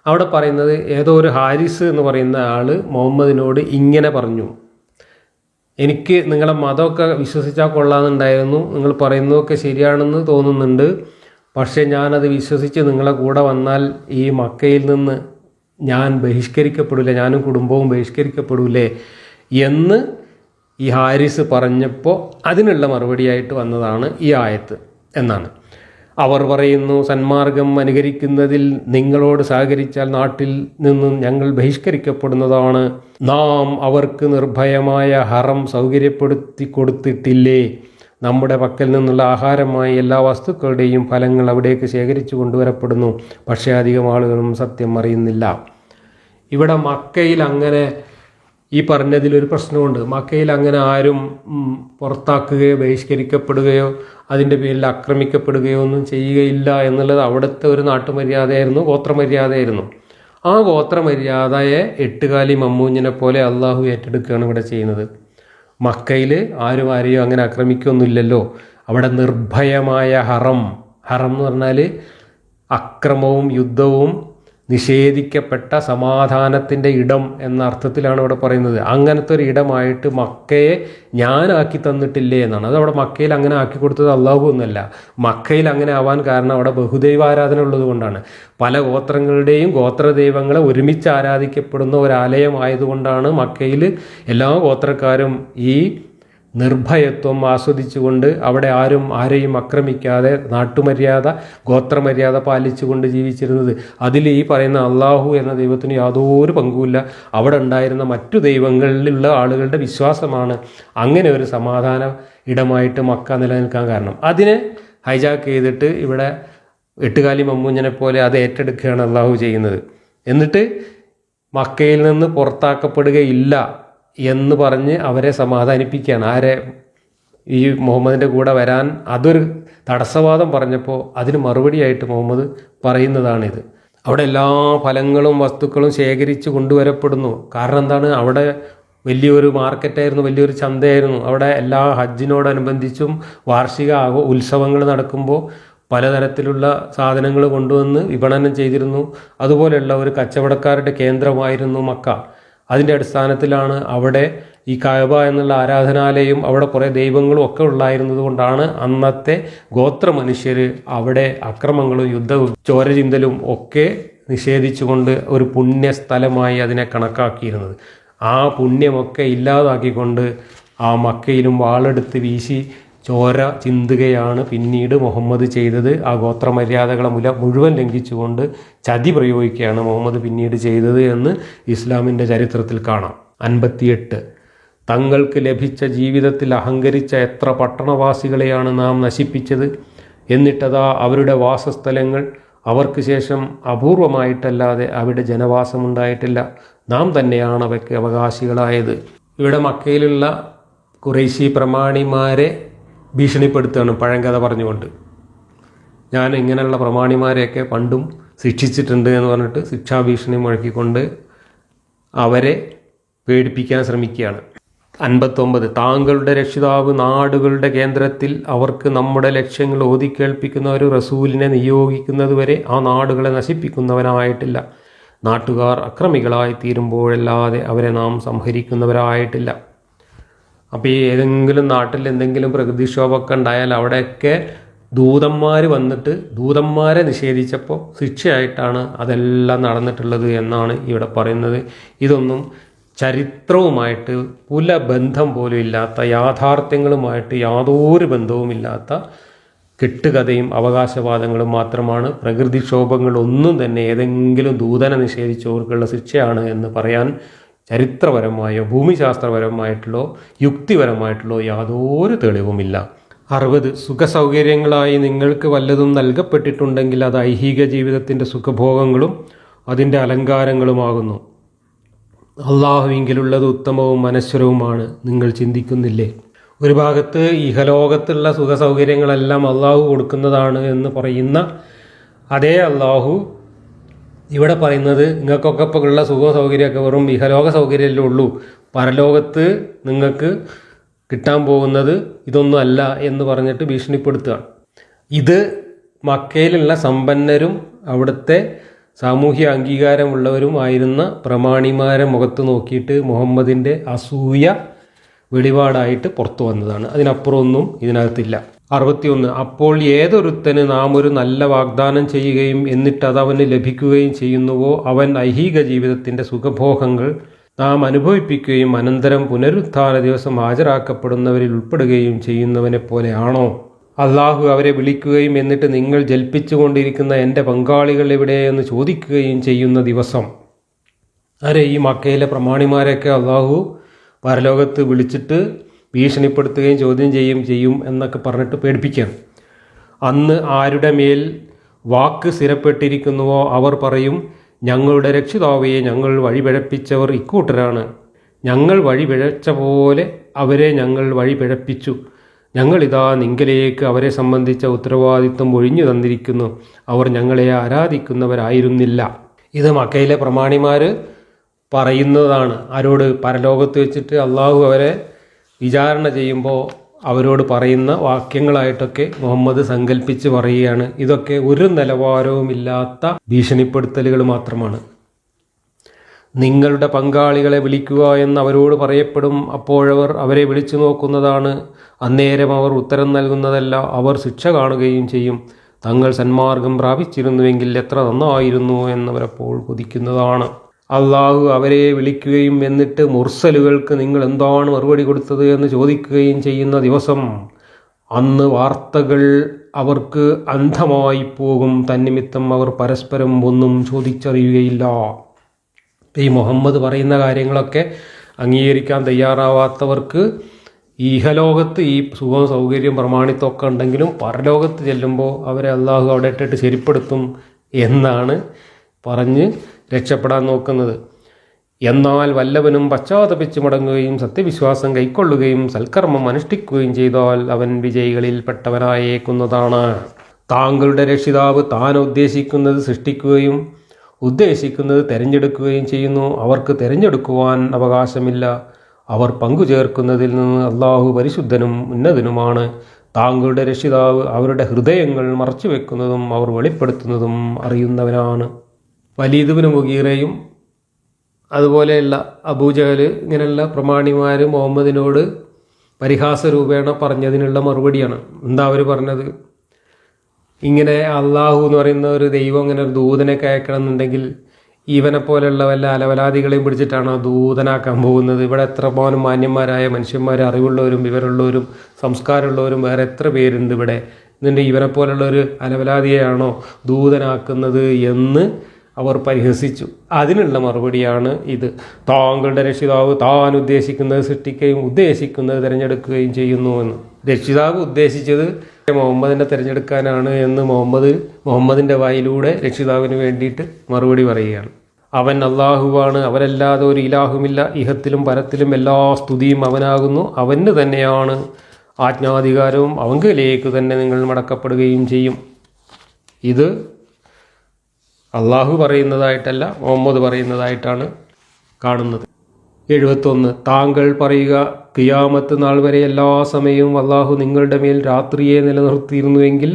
അവിടെ പറയുന്നത് ഏതോ ഒരു ഹാരിസ് എന്ന് പറയുന്ന ആൾ മുഹമ്മദിനോട് ഇങ്ങനെ പറഞ്ഞു, എനിക്ക് നിങ്ങളെ മതമൊക്കെ വിശ്വസിച്ചാൽ കൊള്ളാമെന്നുണ്ടായിരുന്നു, നിങ്ങൾ പറയുന്നതൊക്കെ ശരിയാണെന്ന് തോന്നുന്നുണ്ട്, പക്ഷേ ഞാനത് വിശ്വസിച്ച് നിങ്ങളെ കൂടെ വന്നാൽ ഈ മക്കയിൽ നിന്ന് ഞാൻ ബഹിഷ്കരിക്കപ്പെടില്ലേ, ഞാനും കുടുംബവും ബഹിഷ്കരിക്കപ്പെടില്ലേ എന്ന് ഈ ഹാരിസ് പറഞ്ഞപ്പോൾ അതിനുള്ള മറുപടിയായിട്ട് വന്നതാണ് ഈ ആയത്ത് എന്നാണ്. അവർ പറയുന്നു, സന്മാർഗം അനുകരിക്കുന്നതിൽ നിങ്ങളോട് സഹകരിച്ചാൽ നാട്ടിൽ നിന്നും ഞങ്ങൾ ബഹിഷ്കരിക്കപ്പെടുന്നതാണ്. നാം അവർക്ക് നിർഭയമായ ഹറം സൗകര്യപ്പെടുത്തി കൊടുത്തിട്ടില്ലേ? നമ്മുടെ പക്കൽ നിന്നുള്ള ആഹാരമായി എല്ലാ വസ്തുക്കളുടെയും ഫലങ്ങൾ അവിടേക്ക് ശേഖരിച്ചു കൊണ്ടുവരപ്പെടുന്നു, പക്ഷേ അധികം ആളുകളും സത്യം അറിയുന്നില്ല. ഇവിടെ മക്കയിൽ അങ്ങനെ ഈ പറഞ്ഞതിലൊരു പ്രശ്നമുണ്ട്. മക്കയിൽ അങ്ങനെ ആരും പുറത്താക്കുകയോ ബഹിഷ്കരിക്കപ്പെടുകയോ അതിൻ്റെ പേരിൽ ആക്രമിക്കപ്പെടുകയോ ഒന്നും ചെയ്യുകയില്ല എന്നുള്ളത് അവിടുത്തെ ഒരു നാട്ടുമര്യാദയായിരുന്നു, ഗോത്രമര്യാദയായിരുന്നു. ആ ഗോത്രമര്യാദയെ എട്ടുകാലി മമ്മൂഞ്ഞിനെ പോലെ അള്ളാഹു ഏറ്റെടുക്കുകയാണ് ഇവിടെ ചെയ്യുന്നത്. മക്കയിൽ ആരും ആരെയും അങ്ങനെ ആക്രമിക്കൊന്നുമില്ലല്ലോ. അവിടെ നിർഭയമായ ഹറം എന്ന് പറഞ്ഞാൽ അക്രമവും യുദ്ധവും നിഷേധിക്കപ്പെട്ട സമാധാനത്തിൻ്റെ ഇടം എന്ന അർത്ഥത്തിലാണ് ഇവിടെ പറയുന്നത്. അങ്ങനത്തെ ഒരു ഇടമായിട്ട് മക്കയെ ഞാനാക്കി തന്നിട്ടില്ലേ എന്നാണ്. അതവിടെ മക്കയിൽ അങ്ങനെ ആക്കി കൊടുത്തത് അള്ളാഹു ഒന്നല്ല. മക്കയിൽ അങ്ങനെ ആവാൻ കാരണം അവിടെ ബഹുദൈവാരാധന ഉള്ളത് കൊണ്ടാണ്. പല ഗോത്രങ്ങളുടെയും ഗോത്രദൈവങ്ങളെ ഒരുമിച്ച് ആരാധിക്കപ്പെടുന്ന ഒരാലയമായതുകൊണ്ടാണ് മക്കയിൽ എല്ലാ ഗോത്രക്കാരും ഈ നിർഭയത്വം ആസ്വദിച്ചുകൊണ്ട് അവിടെ ആരെയും ആക്രമിക്കാതെ നാട്ടുമര്യാദ ഗോത്രമര്യാദ പാലിച്ചുകൊണ്ട് ജീവിച്ചിരുന്നത്. അതിൽ ഈ പറയുന്ന അള്ളാഹു എന്ന ദൈവത്തിന് യാതൊരു പങ്കുമില്ല. അവിടെ ഉണ്ടായിരുന്ന മറ്റു ദൈവങ്ങളിലുള്ള ആളുകളുടെ വിശ്വാസമാണ് അങ്ങനെ ഒരു സമാധാന ഇടമായിട്ട് മക്ക നിലനിൽക്കാൻ കാരണം. അതിനെ ഹൈജാക്ക് ചെയ്തിട്ട് ഇവിടെ എട്ടുകാലി മമ്മൂഞ്ഞനെ പോലെ അത് ഏറ്റെടുക്കുകയാണ് അള്ളാഹു ചെയ്യുന്നത്. എന്നിട്ട് മക്കയിൽ നിന്ന് പുറത്താക്കപ്പെടുകയില്ല എന്ന് പറഞ്ഞ് അവരെ സമാധാനിപ്പിക്കുകയാണ്. ആരെ? ഈ മുഹമ്മദിൻ്റെ കൂടെ വരാൻ അതൊരു തടസ്സവാദം പറഞ്ഞപ്പോൾ അതിന് മറുപടിയായിട്ട് മുഹമ്മദ് പറയുന്നതാണിത്. അവിടെ എല്ലാ ഫലങ്ങളും വസ്തുക്കളും ശേഖരിച്ച് കൊണ്ടുവരപ്പെടുന്നു. കാരണം എന്താണ്? അവിടെ വലിയൊരു മാർക്കറ്റായിരുന്നു, വലിയൊരു ചന്തയായിരുന്നു. അവിടെ എല്ലാ ഹജ്ജിനോടനുബന്ധിച്ചും വാർഷിക ഉത്സവങ്ങൾ നടക്കുമ്പോൾ പലതരത്തിലുള്ള സാധനങ്ങൾ കൊണ്ടുവന്ന് വിപണനം ചെയ്തിരുന്നു. അതുപോലെയുള്ള ഒരു കച്ചവടക്കാരുടെ കേന്ദ്രമായിരുന്നു മക്ക. അതിൻ്റെ അടിസ്ഥാനത്തിലാണ് അവിടെ ഈ കഅബ എന്നുള്ള ആരാധനാലയം, അവിടെ കുറേ ദൈവങ്ങളും ഒക്കെ ഉണ്ടായിരുന്നത് കൊണ്ടാണ് അന്നത്തെ ഗോത്ര മനുഷ്യർ അവിടെ അക്രമങ്ങളും യുദ്ധവും ചോരചിന്തലും ഒക്കെ നിഷേധിച്ചുകൊണ്ട് ഒരു പുണ്യസ്ഥലമായി അതിനെ കണക്കാക്കിയിരുന്നത്. ആ പുണ്യമൊക്കെ ഇല്ലാതാക്കിക്കൊണ്ട് ആ മക്കയിലും വാളെടുത്ത് വീശി ചോര ചിന്തുകയാണ് പിന്നീട് മുഹമ്മദ് ചെയ്തത്. ആ ഗോത്രമര്യാദകളെ മുഴുവൻ ലംഘിച്ചുകൊണ്ട് ചതി പ്രയോഗിക്കുകയാണ് മുഹമ്മദ് പിന്നീട് ചെയ്തത് എന്ന് ഇസ്ലാമിൻ്റെ ചരിത്രത്തിൽ കാണാം. 58. തങ്ങൾക്ക് ലഭിച്ച ജീവിതത്തിൽ അഹങ്കരിച്ച എത്ര പട്ടണവാസികളെയാണ് നാം നശിപ്പിച്ചത്. എന്നിട്ടതാ അവരുടെ വാസസ്ഥലങ്ങൾ അവർക്ക് ശേഷം അപൂർവമായിട്ടല്ലാതെ അവിടെ ജനവാസമുണ്ടായിട്ടില്ല. നാം തന്നെയാണ് അവയ്ക്ക് അവകാശികളായത്. ഇവിടെ മക്കയിലുള്ള ഖുറൈശി പ്രമാണിമാരെ ഭീഷണിപ്പെടുത്തുകയാണ് പഴങ്കഥ പറഞ്ഞുകൊണ്ട്. ഞാൻ ഇങ്ങനെയുള്ള പ്രമാണിമാരെയൊക്കെ പണ്ടും ശിക്ഷിച്ചിട്ടുണ്ട് എന്ന് പറഞ്ഞിട്ട് ശിക്ഷാഭീഷണി മുഴക്കിക്കൊണ്ട് അവരെ പേടിപ്പിക്കാൻ ശ്രമിക്കുകയാണ്. 59. താങ്കളുടെ രക്ഷിതാവ് നാടുകളുടെ കേന്ദ്രത്തിൽ അവർക്ക് നമ്മുടെ ലക്ഷ്യങ്ങൾ ഓതിക്കേൾപ്പിക്കുന്ന ഒരു റസൂലിനെ നിയോഗിക്കുന്നതുവരെ ആ നാടുകളെ നശിപ്പിക്കുന്നവനായിട്ടില്ല. നാട്ടുകാർ അക്രമികളായി തീരുമ്പോഴല്ലാതെ അവരെ നാം സംഹരിക്കുന്നവരായിട്ടില്ല. അപ്പോൾ ഈ ഏതെങ്കിലും നാട്ടിൽ എന്തെങ്കിലും പ്രകൃതിക്ഷോഭമൊക്കെ ഉണ്ടായാൽ അവിടെയൊക്കെ ദൂതന്മാർ വന്നിട്ട് ദൂതന്മാരെ നിഷേധിച്ചപ്പോൾ ശിക്ഷയായിട്ടാണ് അതെല്ലാം നടന്നിട്ടുള്ളത് എന്നാണ് ഇവിടെ പറയുന്നത്. ഇതൊന്നും ചരിത്രവുമായിട്ട് പുല ബന്ധം പോലും ഇല്ലാത്ത, യാഥാർത്ഥ്യങ്ങളുമായിട്ട് യാതൊരു ബന്ധവുമില്ലാത്ത കെട്ടുകഥയും അവകാശവാദങ്ങളും മാത്രമാണ്. പ്രകൃതിക്ഷോഭങ്ങളൊന്നും തന്നെ ഏതെങ്കിലും ദൂതനെ നിഷേധിച്ചവർക്കുള്ള ശിക്ഷയാണ് എന്ന് പറയാൻ ചരിത്രപരമായോ ഭൂമിശാസ്ത്രപരമായിട്ടുള്ളോ യുക്തിപരമായിട്ടുള്ളോ യാതൊരു തെളിവുമില്ല. 60. സുഖസൗകര്യങ്ങളായി നിങ്ങൾക്ക് വല്ലതും നൽകപ്പെട്ടിട്ടുണ്ടെങ്കിൽ അത് ഐഹിക ജീവിതത്തിൻ്റെ സുഖഭോഗങ്ങളും അതിൻ്റെ അലങ്കാരങ്ങളുമാകുന്നു. അള്ളാഹുവിങ്കിലുള്ളത് ഉത്തമവും അനശ്വരവുമാണ്. നിങ്ങൾ ചിന്തിക്കുന്നില്ലേ? ഒരു ഭാഗത്ത് ഇഹലോകത്തുള്ള സുഖസൗകര്യങ്ങളെല്ലാം അള്ളാഹു കൊടുക്കുന്നതാണ് എന്ന് പറയുന്ന അതേ അള്ളാഹു ഇവിടെ പറയുന്നത് നിങ്ങൾക്കൊക്കെ ഇപ്പോൾ ഉള്ള സുഖ സൗകര്യമൊക്കെ വെറും ഇഹലോക സൗകര്യമല്ലേ ഉള്ളൂ, പരലോകത്ത് നിങ്ങൾക്ക് കിട്ടാൻ പോകുന്നത് ഇതൊന്നും അല്ല എന്ന് പറഞ്ഞിട്ട് ഭീഷണിപ്പെടുത്തുകയാണ്. ഇത് മക്കയിലുള്ള സമ്പന്നരും അവിടുത്തെ സാമൂഹ്യ അംഗീകാരമുള്ളവരും ആയിരുന്ന പ്രമാണിമാരെ മുഖത്ത് നോക്കിയിട്ട് മുഹമ്മദിൻ്റെ അസൂയ വെളിപാടായിട്ട് പുറത്തു വന്നതാണ്. അതിനപ്പുറമൊന്നും ഇതിനകത്തില്ല. 61. അപ്പോൾ ഏതൊരുത്തന് നാം ഒരു നല്ല വാഗ്ദാനം ചെയ്യുകയും എന്നിട്ട് അതവന് ലഭിക്കുകയും ചെയ്യുന്നുവോ അവൻ ഐഹിക ജീവിതത്തിൻ്റെ സുഖഭോഗങ്ങൾ നാം അനുഭവിപ്പിക്കുകയും അനന്തരം പുനരുത്ഥാന ദിവസം ഹാജരാക്കപ്പെടുന്നവരിൽ ഉൾപ്പെടുകയും ചെയ്യുന്നവനെ പോലെയാണോ? അള്ളാഹു അവരെ വിളിക്കുകയും എന്നിട്ട് നിങ്ങൾ ജൽപ്പിച്ചുകൊണ്ടിരിക്കുന്ന എൻ്റെ പങ്കാളികൾ എവിടെയെന്ന് ചോദിക്കുകയും ചെയ്യുന്ന ദിവസം. ഈ മക്കയിലെ പ്രമാണിമാരെയൊക്കെ അള്ളാഹു പരലോകത്ത് വിളിച്ചിട്ട് ഭീഷണിപ്പെടുത്തുകയും ചോദ്യം ചെയ്യും എന്നൊക്കെ പറഞ്ഞിട്ട് പേടിപ്പിക്കുകയാണ്. അന്ന് ആരുടെ മേൽ വാക്ക് സ്ഥിരപ്പെട്ടിരിക്കുന്നുവോ അവർ പറയും, ഞങ്ങളുടെ രക്ഷിതാവയെ ഞങ്ങൾ വഴിപിഴപ്പിച്ചവർ ഇക്കൂട്ടരാണ്. ഞങ്ങൾ വഴിപിഴച്ച പോലെ അവരെ ഞങ്ങൾ വഴിപിഴപ്പിച്ചു. ഞങ്ങളിതാ നിങ്കലേക്ക് അവരെ സംബന്ധിച്ച ഉത്തരവാദിത്വം ഒഴിഞ്ഞു തന്നിരിക്കുന്നു. അവർ ഞങ്ങളെ ആരാധിക്കുന്നവരായിരുന്നില്ല. ഇത് മക്കയിലെ പ്രമാണിമാർ പറയുന്നതാണ്. ആരോട്? പരലോകത്ത് വെച്ചിട്ട് അള്ളാഹു അവരെ വിചാരണ ചെയ്യുമ്പോൾ അവരോട് പറയുന്ന വാക്യങ്ങളായിട്ടൊക്കെ മുഹമ്മദ് സങ്കല്പിച്ച് പറയുകയാണ്. ഇതൊക്കെ ഒരു നിലവാരവുമില്ലാത്ത ഭീഷണിപ്പെടുത്തലുകൾ മാത്രമാണ്. നിങ്ങളുടെ പങ്കാളികളെ വിളിക്കുക എന്ന് അവരോട് പറയപ്പെടും. അപ്പോഴവർ അവരെ വിളിച്ചു നോക്കുന്നതാണ്. അന്നേരം അവർ ഉത്തരം നൽകുന്നതല്ല, അവർ ശിക്ഷ കാണുകയും ചെയ്യും. തങ്ങൾ സന്മാർഗം പ്രാപിച്ചിരുന്നുവെങ്കിൽ എത്ര നന്നായിരുന്നു എന്നവരപ്പോൾ കൊതിക്കുന്നതാണ്. അള്ളാഹു അവരെ വിളിക്കുകയും എന്നിട്ട് മുർസലുകൾക്ക് നിങ്ങൾ എന്താണ് മറുപടി കൊടുത്തത് എന്ന് ചോദിക്കുകയും ചെയ്യുന്ന ദിവസം. അന്ന് വാർത്തകൾ അവർക്ക് അന്ധമായി പോകും. തന്നിമിത്തം അവർ പരസ്പരം ഒന്നും ചോദിച്ചറിയുകയില്ല. ഈ മുഹമ്മദ് പറയുന്ന കാര്യങ്ങളൊക്കെ അംഗീകരിക്കാൻ തയ്യാറാവാത്തവർക്ക് ഈഹലോകത്ത് ഈ സുഖവും സൗകര്യം പ്രമാണിത്വമൊക്കെ ഉണ്ടെങ്കിലും പരലോകത്ത് ചെല്ലുമ്പോൾ അവരെ അള്ളാഹു അവിടെ ഇട്ടിട്ട് ശരിപ്പെടുത്തും എന്നാണ് പറഞ്ഞ് രക്ഷപ്പെടാൻ നോക്കുന്നത്. എന്നാൽ വല്ലവനും പശ്ചാത്തപിച്ച് മടങ്ങുകയും സത്യവിശ്വാസം കൈക്കൊള്ളുകയും സൽക്കർമ്മം അനുഷ്ഠിക്കുകയും ചെയ്താൽ അവൻ വിജയികളിൽ പെട്ടവനായേക്കുന്നതാണ്. താങ്കളുടെ രക്ഷിതാവ് താൻ ഉദ്ദേശിക്കുന്നത് സൃഷ്ടിക്കുകയും ഉദ്ദേശിക്കുന്നത് തിരഞ്ഞെടുക്കുകയും ചെയ്യുന്നു. അവർക്ക് തിരഞ്ഞെടുക്കുവാൻ അവകാശമില്ല. അവർ പങ്കുചേർക്കുന്നതിൽ നിന്ന് അള്ളാഹു പരിശുദ്ധനും ഉന്നതനുമാണ്. താങ്കളുടെ രക്ഷിതാവ് അവരുടെ ഹൃദയങ്ങൾ മറച്ചുവെക്കുന്നതും അവർ വെളിപ്പെടുത്തുന്നതും അറിയുന്നവനാണ്. വലീദ് ബിൻ മുഗീറയും അതുപോലെയുള്ള അബൂജഹൽ ഇങ്ങനെയുള്ള പ്രമാണിമാർ മുഹമ്മദിനോട് പരിഹാസ രൂപേണ പറഞ്ഞതിനുള്ള മറുപടിയാണ്. എന്താ അവർ പറഞ്ഞത്? ഇങ്ങനെ അള്ളാഹു എന്ന് പറയുന്ന ഒരു ദൈവം ഇങ്ങനെ ഒരു ദൂതനൊക്കെ അയക്കണം എന്നുണ്ടെങ്കിൽ ഇവനെ പോലെയുള്ള വല്ല അലവലാദികളെയും പിടിച്ചിട്ടാണോ ദൂതനാക്കാൻ പോകുന്നത്? ഇവിടെ എത്ര പോലും മാന്യന്മാരായ മനുഷ്യന്മാർ, അറിവുള്ളവരും വിവരമുള്ളവരും സംസ്കാരമുള്ളവരും വേറെ എത്ര പേരുണ്ട് ഇവിടെ. എന്നിട്ട് ഇവനെ പോലുള്ളൊരു അലവലാദിയെയാണോ ദൂതനാക്കുന്നത് എന്ന് അവർ പരിഹസിച്ചു. അതിനുള്ള മറുപടിയാണ് ഇത്. താങ്കളുടെ രക്ഷിതാവ് താൻ ഉദ്ദേശിക്കുന്നത് സൃഷ്ടിക്കുകയും ഉദ്ദേശിക്കുന്നത് തിരഞ്ഞെടുക്കുകയും ചെയ്യുന്നുവെന്ന്. രക്ഷിതാവ് ഉദ്ദേശിച്ചത് മുഹമ്മദിനെ തിരഞ്ഞെടുക്കാനാണ് എന്ന് മുഹമ്മദിൻ്റെ വായിലൂടെ രക്ഷിതാവിന് വേണ്ടിയിട്ട് മറുപടി പറയുകയാണ്. അവൻ അള്ളാഹുവാണ്, അവരല്ലാതെ ഒരു ഇലാഹുമില്ല. ഇഹത്തിലും പരത്തിലും എല്ലാ സ്തുതിയും അവനാകുന്നു. അവന് തന്നെയാണ് ആജ്ഞാധികാരവും. അവങ്കിലേക്ക് തന്നെ നിങ്ങൾ മടക്കപ്പെടുകയും ചെയ്യും. ഇത് അള്ളാഹു പറയുന്നതായിട്ടല്ല, മുഹമ്മദ് പറയുന്നതായിട്ടാണ് കാണുന്നത്. 71. താങ്കൾ പറയുക, ഖിയാമത്ത് നാൾ വരെ എല്ലാ സമയവും അള്ളാഹു നിങ്ങളുടെ മേൽ രാത്രിയെ നിലനിർത്തിയിരുന്നുവെങ്കിൽ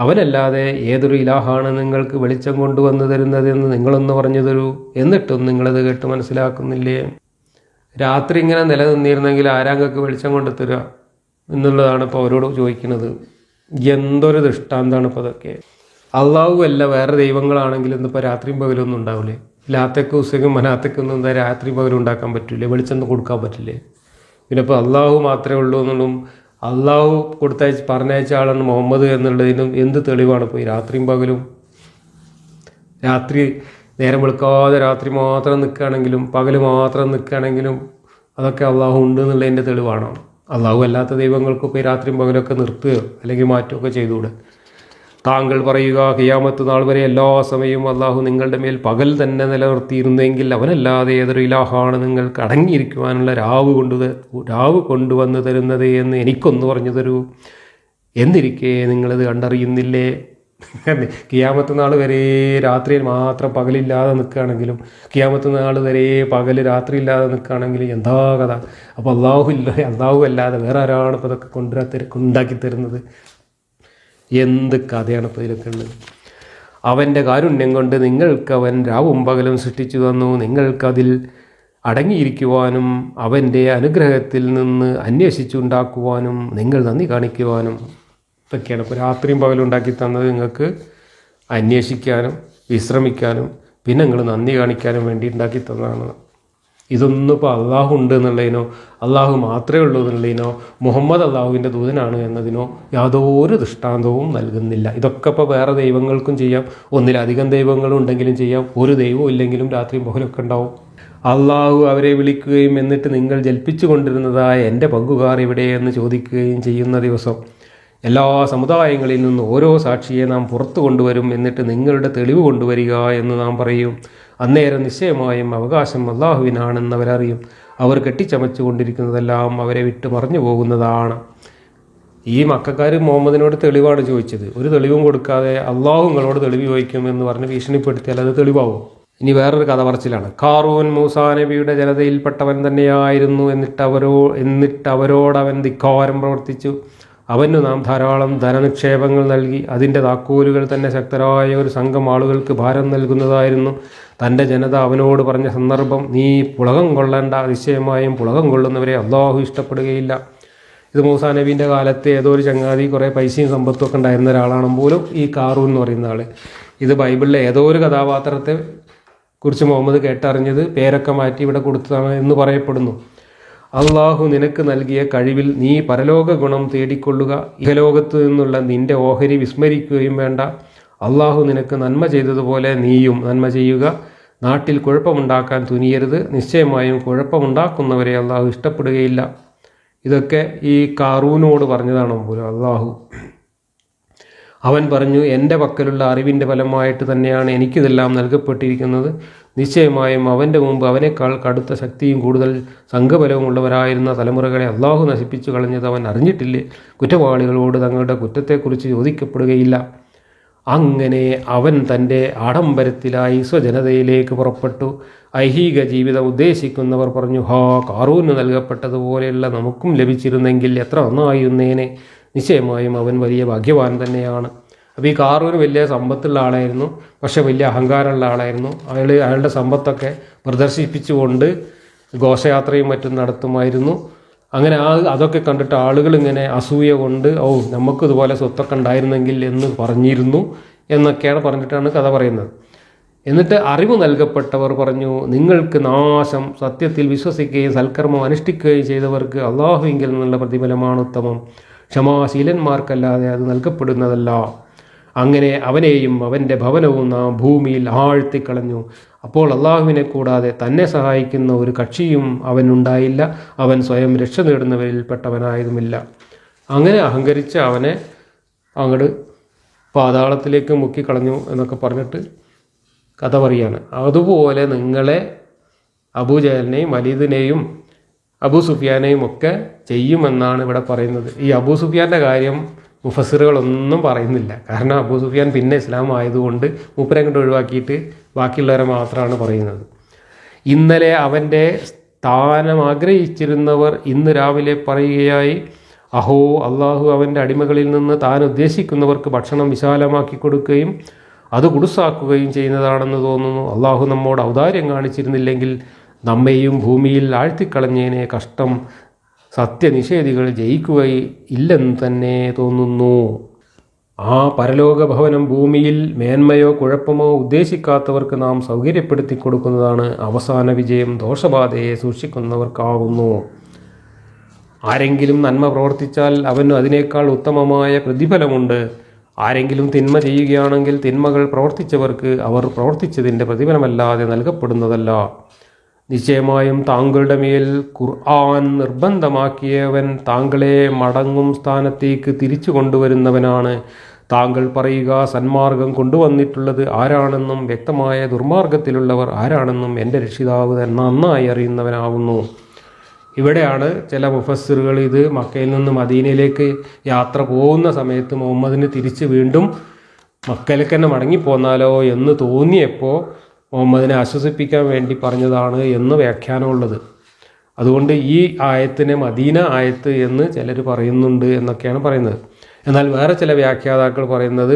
അവനല്ലാതെ ഏതൊരു ഇലാഹാണ് നിങ്ങൾക്ക് വെളിച്ചം കൊണ്ടുവന്നു തരുന്നതെന്ന് നിങ്ങളൊന്ന് പറഞ്ഞു തരൂ. എന്നിട്ടും നിങ്ങളത് കേട്ട് മനസ്സിലാക്കുന്നില്ലേ? രാത്രി ഇങ്ങനെ നിലനിന്നിരുന്നെങ്കിൽ ആരാങ്ങൾക്ക് വെളിച്ചം കൊണ്ടു തരിക എന്നുള്ളതാണ് ഇപ്പോൾ അവരോട് ചോദിക്കുന്നത്. എന്തൊരു ദൃഷ്ടാന്താണ് ഇപ്പോൾ അതൊക്കെ. അള്ളാഹു അല്ല വേറെ ദൈവങ്ങളാണെങ്കിലും ഇന്നിപ്പോൾ രാത്രിയും പകലൊന്നും ഉണ്ടാവില്ലേ? ലാത്തക്കും ഉസക്കും മനാത്തക്കൊന്നും എന്താ രാത്രി പകലും ഉണ്ടാക്കാൻ പറ്റില്ലേ? വെളിച്ചം കൊടുക്കാൻ പറ്റില്ലേ? പിന്നെ ഇപ്പോൾ അള്ളാഹു മാത്രമേ ഉള്ളൂ എന്നുള്ളതും അള്ളാഹു പറഞ്ഞയച്ച ആളാണ് മുഹമ്മദ് എന്നുള്ളതിനും എന്ത് തെളിവാണ് ഇപ്പോൾ ഈ രാത്രിയും പകലും? രാത്രി നേരം വെളുക്കാതെ രാത്രി മാത്രം നിൽക്കുകയാണെങ്കിലും പകൽ മാത്രം നിൽക്കുകയാണെങ്കിലും അതൊക്കെ അള്ളാഹു ഉണ്ട് എന്നുള്ളതിൻ്റെ തെളിവാണോ? അള്ളാഹു അല്ലാത്ത ദൈവങ്ങൾക്കൊക്കെ രാത്രിയും പകലൊക്കെ നിർത്തുകയോ അല്ലെങ്കിൽ മാറ്റുകയൊക്കെ ചെയ്തുകൂടെ? താങ്കൾ പറയുക, ഖിയാമത്ത് നാൾ വരെ എല്ലാ സമയവും അള്ളാഹു നിങ്ങളുടെ മേൽ പകൽ തന്നെ നിലനിർത്തിയിരുന്നെങ്കിൽ അവനല്ലാതെ ഏതൊരു ഇലാഹാണ് നിങ്ങൾക്ക് അടങ്ങിയിരിക്കുവാനുള്ള രാവ് കൊണ്ടുവന്ന് തരുന്നത് എന്ന് എനിക്കൊന്ന് പറഞ്ഞു തരൂ. എന്നിരിക്കെ നിങ്ങളിത് കണ്ടറിയുന്നില്ലേ? ഖിയാമത്ത് നാൾ വരെ രാത്രിയിൽ മാത്രം പകലില്ലാതെ നിൽക്കുകയാണെങ്കിലും ഖിയാമത്ത് നാൾ വരെ പകൽ രാത്രി ഇല്ലാതെ നിൽക്കുകയാണെങ്കിലും എന്താ കഥ? അപ്പോൾ അള്ളാഹു അല്ലാതെ വേറെ ആരാണ് ഇപ്പോൾ ഇതൊക്കെ ഉണ്ടാക്കി തരുന്നത്? എന്ത് കഥയാണ് ഇപ്പോൾ ഇതിലൊക്കെ ഉള്ളത്? അവൻ്റെ കാരുണ്യം കൊണ്ട് നിങ്ങൾക്ക് അവൻ രാവും പകലും സൃഷ്ടിച്ചു തന്നു. നിങ്ങൾക്കതിൽ അടങ്ങിയിരിക്കുവാനും അവൻ്റെ അനുഗ്രഹത്തിൽ നിന്ന് അന്വേഷിച്ചുണ്ടാക്കുവാനും നിങ്ങൾ നന്ദി കാണിക്കുവാനും ഇതൊക്കെയാണ്. ഇപ്പോൾ രാത്രിയും പകലും ഉണ്ടാക്കി തന്നത് നിങ്ങൾക്ക് അന്വേഷിക്കാനും വിശ്രമിക്കാനും പിന്നെ നിങ്ങൾ നന്ദി കാണിക്കാനും വേണ്ടി ഉണ്ടാക്കി തന്നതാണ്. ഇതൊന്നും ഇപ്പോൾ അള്ളാഹു ഉണ്ട് എന്നുള്ളതിനോ അള്ളാഹു മാത്രമേ ഉള്ളൂ എന്നുള്ളതിനോ മുഹമ്മദ് അള്ളാഹുവിൻ്റെ ദൂതനാണ് എന്നതിനോ യാതൊരു ദൃഷ്ടാന്തവും നൽകുന്നില്ല. ഇതൊക്കെ ഇപ്പോൾ വേറെ ദൈവങ്ങൾക്കും ചെയ്യാം, ഒന്നിലധികം ദൈവങ്ങളും ഉണ്ടെങ്കിലും ചെയ്യാം, ഒരു ദൈവവും ഇല്ലെങ്കിലും രാത്രിയും പകലൊക്കെ ഉണ്ടാവും. അള്ളാഹു അവരെ വിളിക്കുകയും എന്നിട്ട് നിങ്ങൾ ജൽപ്പിച്ചു കൊണ്ടിരുന്നതായ എൻ്റെ പങ്കുകാർ എവിടെയെന്ന് ചോദിക്കുകയും ചെയ്യുന്ന ദിവസം എല്ലാ സമുദായങ്ങളിൽ നിന്നും ഓരോ സാക്ഷിയെ നാം പുറത്തു കൊണ്ടുവരും. എന്നിട്ട് നിങ്ങളുടെ തെളിവ് കൊണ്ടുവരിക എന്ന് നാം പറയും. അന്നേരം നിശ്ചയമായും അവകാശം അള്ളാഹുവിനാണെന്ന് അവരറിയും. അവർ കെട്ടിച്ചമച്ചു കൊണ്ടിരിക്കുന്നതെല്ലാം അവരെ വിട്ട് മറഞ്ഞു പോകുന്നതാണ്. ഈ മക്കാർ മുഹമ്മദിനോട് തെളിവാണ് ചോദിച്ചത്. ഒരു തെളിവും കൊടുക്കാതെ അള്ളാഹു നിങ്ങളോട് തെളിവ് ചോദിക്കുമെന്ന് പറഞ്ഞ് ഭീഷണിപ്പെടുത്തിയാൽ അത് തെളിവാകും. ഇനി വേറൊരു കഥ പറച്ചിലാണ്. ഖാറൂൻ മൂസാ നബിയുടെ ജനതയിൽപ്പെട്ടവൻ തന്നെയായിരുന്നു. എന്നിട്ട് അവരോട് അവൻ ധിക്കാരം പ്രവർത്തിച്ചു. അവന് നാം ധാരാളം ധനനിക്ഷേപങ്ങൾ നൽകി. അതിൻ്റെ താക്കോലുകൾ തന്നെ ശക്തരായ ഒരു സംഘം ആളുകൾക്ക് ഭാരം നൽകുന്നതായിരുന്നു. തൻ്റെ ജനത അവനോട് പറഞ്ഞ സന്ദർഭം, നീ പുളകം കൊള്ളേണ്ട, നിശ്ചയമായും പുളകം കൊള്ളുന്നവരെ അള്ളാഹു ഇഷ്ടപ്പെടുകയില്ല. ഇത് മൂസാ നബീൻ്റെ കാലത്ത് ഏതോ ഒരു ചങ്ങാതി കുറേ പൈസയും സമ്പത്തും ഒക്കെ ഉണ്ടായിരുന്ന ഒരാളാണ് പോലും ഈ ഖാറൂൻ എന്ന് പറയുന്ന ആൾ. ഇത് ബൈബിളിലെ ഏതോ ഒരു കഥാപാത്രത്തെ കുറിച്ച് മുഹമ്മദ് കേട്ടറിഞ്ഞത് പേരൊക്കെ മാറ്റി ഇവിടെ കൊടുത്തതാണ് എന്ന് പറയപ്പെടുന്നു. അള്ളാഹു നിനക്ക് നൽകിയ കഴിവിൽ നീ പരലോക ഗുണം തേടിക്കൊള്ളുക. ഇഹലോകത്ത് നിന്നുള്ള നിന്റെ ഓഹരി വിസ്മരിക്കുകയും വേണ്ട. അള്ളാഹു നിനക്ക് നന്മ ചെയ്തതുപോലെ നീയും നന്മ ചെയ്യുക. നാട്ടിൽ കുഴപ്പമുണ്ടാക്കാൻ തുനിയരുത്. നിശ്ചയമായും കുഴപ്പമുണ്ടാക്കുന്നവരെ അള്ളാഹു ഇഷ്ടപ്പെടുകയില്ല. ഇതൊക്കെ ഈ ഖാറൂനോട് പറഞ്ഞതാണോ പോലും അള്ളാഹു. അവൻ പറഞ്ഞു, എൻ്റെ പക്കലുള്ള അറിവിൻ്റെ ഫലമായിട്ട് തന്നെയാണ് എനിക്കിതെല്ലാം നൽകപ്പെട്ടിരിക്കുന്നത്. നിശ്ചയമായും അവൻ്റെ മുമ്പ് അവനേക്കാൾ കടുത്ത ശക്തിയും കൂടുതൽ സംഘബലവുമുള്ളവരായിരുന്ന തലമുറകളെ അള്ളാഹു നശിപ്പിച്ചു കളഞ്ഞത് അവൻ അറിഞ്ഞിട്ടില്ലേ? കുറ്റവാളികളോട് തങ്ങളുടെ കുറ്റത്തെക്കുറിച്ച് ചോദിക്കപ്പെടുകയില്ല. അങ്ങനെ അവൻ തൻ്റെ ആഡംബരത്തിലായി സ്വജനതയിലേക്ക് പുറപ്പെട്ടു. ഐഹിക ജീവിതം ഉദ്ദേശിക്കുന്നവർ പറഞ്ഞു, ഖാറൂന് നൽകപ്പെട്ടതുപോലെയുള്ള നമുക്കും ലഭിച്ചിരുന്നെങ്കിൽ എത്ര നന്നായിരുന്നേനെ. നിശ്ചയമായും അവൻ വലിയ ഭാഗ്യവാൻ തന്നെയാണ്. അപ്പോൾ ഈ ഖാറൂന് വലിയ സമ്പത്തുള്ള ആളായിരുന്നു, പക്ഷേ വലിയ അഹങ്കാരമുള്ള ആളായിരുന്നു. അയാളുടെ സമ്പത്തൊക്കെ പ്രദർശിപ്പിച്ചുകൊണ്ട് ഘോഷയാത്രയും മറ്റും നടത്തുമായിരുന്നു. അങ്ങനെ അതൊക്കെ കണ്ടിട്ട് ആളുകൾ ഇങ്ങനെ അസൂയ കൊണ്ട് നമുക്കിതുപോലെ സ്വത്തൊക്കെ ഉണ്ടായിരുന്നെങ്കിൽ എന്ന് പറഞ്ഞിരുന്നു എന്നൊക്കെയാണ് പറഞ്ഞിട്ടാണ് കഥ പറയുന്നത്. എന്നിട്ട് അറിവ് നൽകപ്പെട്ടവർ പറഞ്ഞു, നിങ്ങൾക്ക് നാശം. സത്യത്തിൽ വിശ്വസിക്കുകയും സൽക്കർമ്മം അനുഷ്ഠിക്കുകയും ചെയ്തവർക്ക് അള്ളാഹുവിങ്കിൽ നിന്നുള്ള പ്രതിഫലമാണ് ഉത്തമം. ക്ഷമാശീലന്മാർക്കല്ലാതെ അത് നൽകപ്പെടുന്നതല്ല. അങ്ങനെ അവനെയും അവൻ്റെ ഭവനവും നാം ഭൂമിയിൽ ആഴ്ത്തിക്കളഞ്ഞു. അപ്പോൾ അള്ളാഹുവിനെ കൂടാതെ തന്നെ സഹായിക്കുന്ന ഒരു കക്ഷിയും അവനുണ്ടായില്ല. അവൻ സ്വയം രക്ഷ നേടുന്നവരിൽ പെട്ടവനായതുമില്ല. അങ്ങനെ അഹങ്കരിച്ച അവനെ അങ്ങോട്ട് പാതാളത്തിലേക്ക് മുക്കിക്കളഞ്ഞു എന്നൊക്കെ പറഞ്ഞിട്ട് കഥ പറയാണ്. അതുപോലെ നിങ്ങളെ അബൂജഹലിനെയും വലീദിനെയും അബൂ സുഫിയാനെയും ഒക്കെ ചെയ്യുമെന്നാണ് ഇവിടെ പറയുന്നത്. ഈ അബൂ സുഫിയാൻ്റെ കാര്യം മുഫസ്സിറുകളൊന്നും പറയുന്നില്ല. കാരണം അബൂ സുഫിയാൻ പിന്നെ ഇസ്ലാം ആയതുകൊണ്ട് മൂപ്പരെ അങ്ങോട്ട് ഒഴിവാക്കിയിട്ട് ബാക്കിയുള്ളവരെ മാത്രമാണ് പറയുന്നത്. ഇന്നലെ അവൻ്റെ സ്ഥാനം ആഗ്രഹിച്ചിരുന്നവർ ഇന്ന് രാവിലെ പറയുകയായി, അഹോ, അള്ളാഹു അവൻ്റെ അടിമകളിൽ നിന്ന് താൻ ഉദ്ദേശിക്കുന്നവർക്ക് ഭക്ഷണം വിശാലമാക്കി കൊടുക്കുകയും അത് കുടുസാക്കുകയും ചെയ്യുന്നതാണെന്ന് തോന്നുന്നു. അള്ളാഹു നമ്മോട് ഔദാര്യം കാണിച്ചിരുന്നില്ലെങ്കിൽ നമ്മെയും ഭൂമിയിൽ ആഴ്ത്തിക്കളഞ്ഞേനെ. കഷ്ടം, സത്യനിഷേധികൾ ജയിക്കുകയില്ലെന്ന് തന്നെ തോന്നുന്നു. ആ പരലോക ഭവനം ഭൂമിയിൽ മേന്മയോ കുഴപ്പമോ ഉദ്ദേശിക്കാത്തവർക്ക് നാം സൗകര്യപ്പെടുത്തി കൊടുക്കുന്നതാണ്. അവസാന വിജയം ദോഷബാധയെ സൂക്ഷിക്കുന്നവർക്കാവുന്നു. ആരെങ്കിലും നന്മ പ്രവർത്തിച്ചാൽ അവന് അതിനേക്കാൾ ഉത്തമമായ പ്രതിഫലമുണ്ട്. ആരെങ്കിലും തിന്മ ചെയ്യുകയാണെങ്കിൽ തിന്മകൾ പ്രവർത്തിച്ചവർക്ക് അവർ പ്രവർത്തിച്ചതിൻ്റെ പ്രതിഫലമല്ലാതെ നൽകപ്പെടുന്നതല്ല. നിശ്ചയമായും താങ്കളുടെ മേൽ ഖുർആൻ നിർബന്ധമാക്കിയവൻ താങ്കളെ മടങ്ങും സ്ഥാനത്തേക്ക് തിരിച്ചു കൊണ്ടുവരുന്നവനാണ്. താങ്കൾ പറയുക, സന്മാർഗം കൊണ്ടുവന്നിട്ടുള്ളത് ആരാണെന്നും വ്യക്തമായ ദുർമാർഗത്തിലുള്ളവർ ആരാണെന്നും എൻ്റെ രക്ഷിതാവ് നന്നായി അറിയുന്നവനാകുന്നു. ഇവിടെയാണ് ചില മുഫസ്സിറുകൾ ഇത് മക്കയിൽ നിന്ന് മദീനയിലേക്ക് യാത്ര പോകുന്ന സമയത്ത് മുഹമ്മദിന് തിരിച്ച് വീണ്ടും മക്കയിലേക്ക് തന്നെ മടങ്ങിപ്പോന്നാലോ എന്ന് തോന്നിയപ്പോൾ മുഹമ്മദിനെ ആശ്വസിപ്പിക്കാൻ വേണ്ടി പറഞ്ഞതാണ് എന്ന് വ്യാഖ്യാനമുള്ളത്. അതുകൊണ്ട് ഈ ആയത്തിനെ മദീന ആയത്ത് എന്ന് ചിലർ പറയുന്നുണ്ട് എന്നൊക്കെയാണ് പറയുന്നത്. എന്നാൽ വേറെ ചില വ്യാഖ്യാതാക്കൾ പറയുന്നത്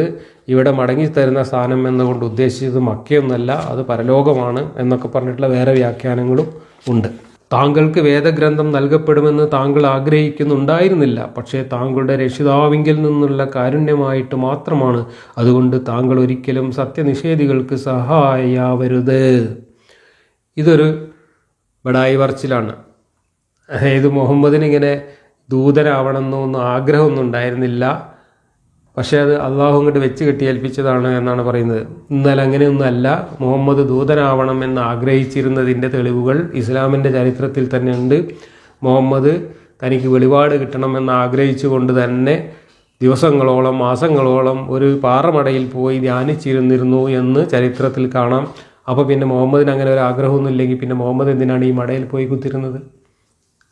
ഇവിടെ മടങ്ങിത്തരുന്ന സ്ഥാനം എന്നുകൊണ്ട് ഉദ്ദേശിച്ചത് മക്കയൊന്നല്ല, അത് പരലോകമാണ് എന്നൊക്കെ പറഞ്ഞിട്ടുള്ള വേറെ വ്യാഖ്യാനങ്ങളും ഉണ്ട്. താങ്കൾക്ക് വേദഗ്രന്ഥം നൽകപ്പെടുമെന്ന് താങ്കൾ ആഗ്രഹിക്കുന്നുണ്ടായിരുന്നില്ല, പക്ഷേ താങ്കളുടെ രക്ഷിതാവിങ്കിൽ നിന്നുള്ള കാരുണ്യമായിട്ട് മാത്രമാണ്. അതുകൊണ്ട് താങ്കൾ ഒരിക്കലും സത്യനിഷേധികൾക്ക് സഹായിയാവരുത്. ഇതൊരു ബടായി പറച്ചിലാണ്. അതായത് മുഹമ്മദിന് ഇങ്ങനെ ദൂതനാവണമെന്നൊന്നും ആഗ്രഹമൊന്നും ഉണ്ടായിരുന്നില്ല, പക്ഷേ അത് അള്ളാഹു ഇങ്ങോട്ട് വെച്ച് കെട്ടിയേൽപ്പിച്ചതാണ് എന്നാണ് പറയുന്നത്. എന്നാൽ അങ്ങനെയൊന്നുമല്ല. മുഹമ്മദ് ദൂതനാവണം എന്ന് ആഗ്രഹിച്ചിരുന്നതിൻ്റെ തെളിവുകൾ ഇസ്ലാമിൻ്റെ ചരിത്രത്തിൽ തന്നെ ഉണ്ട്. മുഹമ്മദ് തനിക്ക് വെളിപാട് കിട്ടണമെന്ന് ആഗ്രഹിച്ചുകൊണ്ട് തന്നെ ദിവസങ്ങളോളം മാസങ്ങളോളം ഒരു പാറമടയിൽ പോയി ധ്യാനിച്ചിരുന്നിരുന്നു എന്ന് ചരിത്രത്തിൽ കാണാം. അപ്പോൾ പിന്നെ മുഹമ്മദിന് അങ്ങനെ ഒരു ആഗ്രഹമൊന്നും ഇല്ലെങ്കിൽ പിന്നെ മുഹമ്മദ് എന്തിനാണ് ഈ മടയിൽ പോയി കുത്തിരുന്നത്?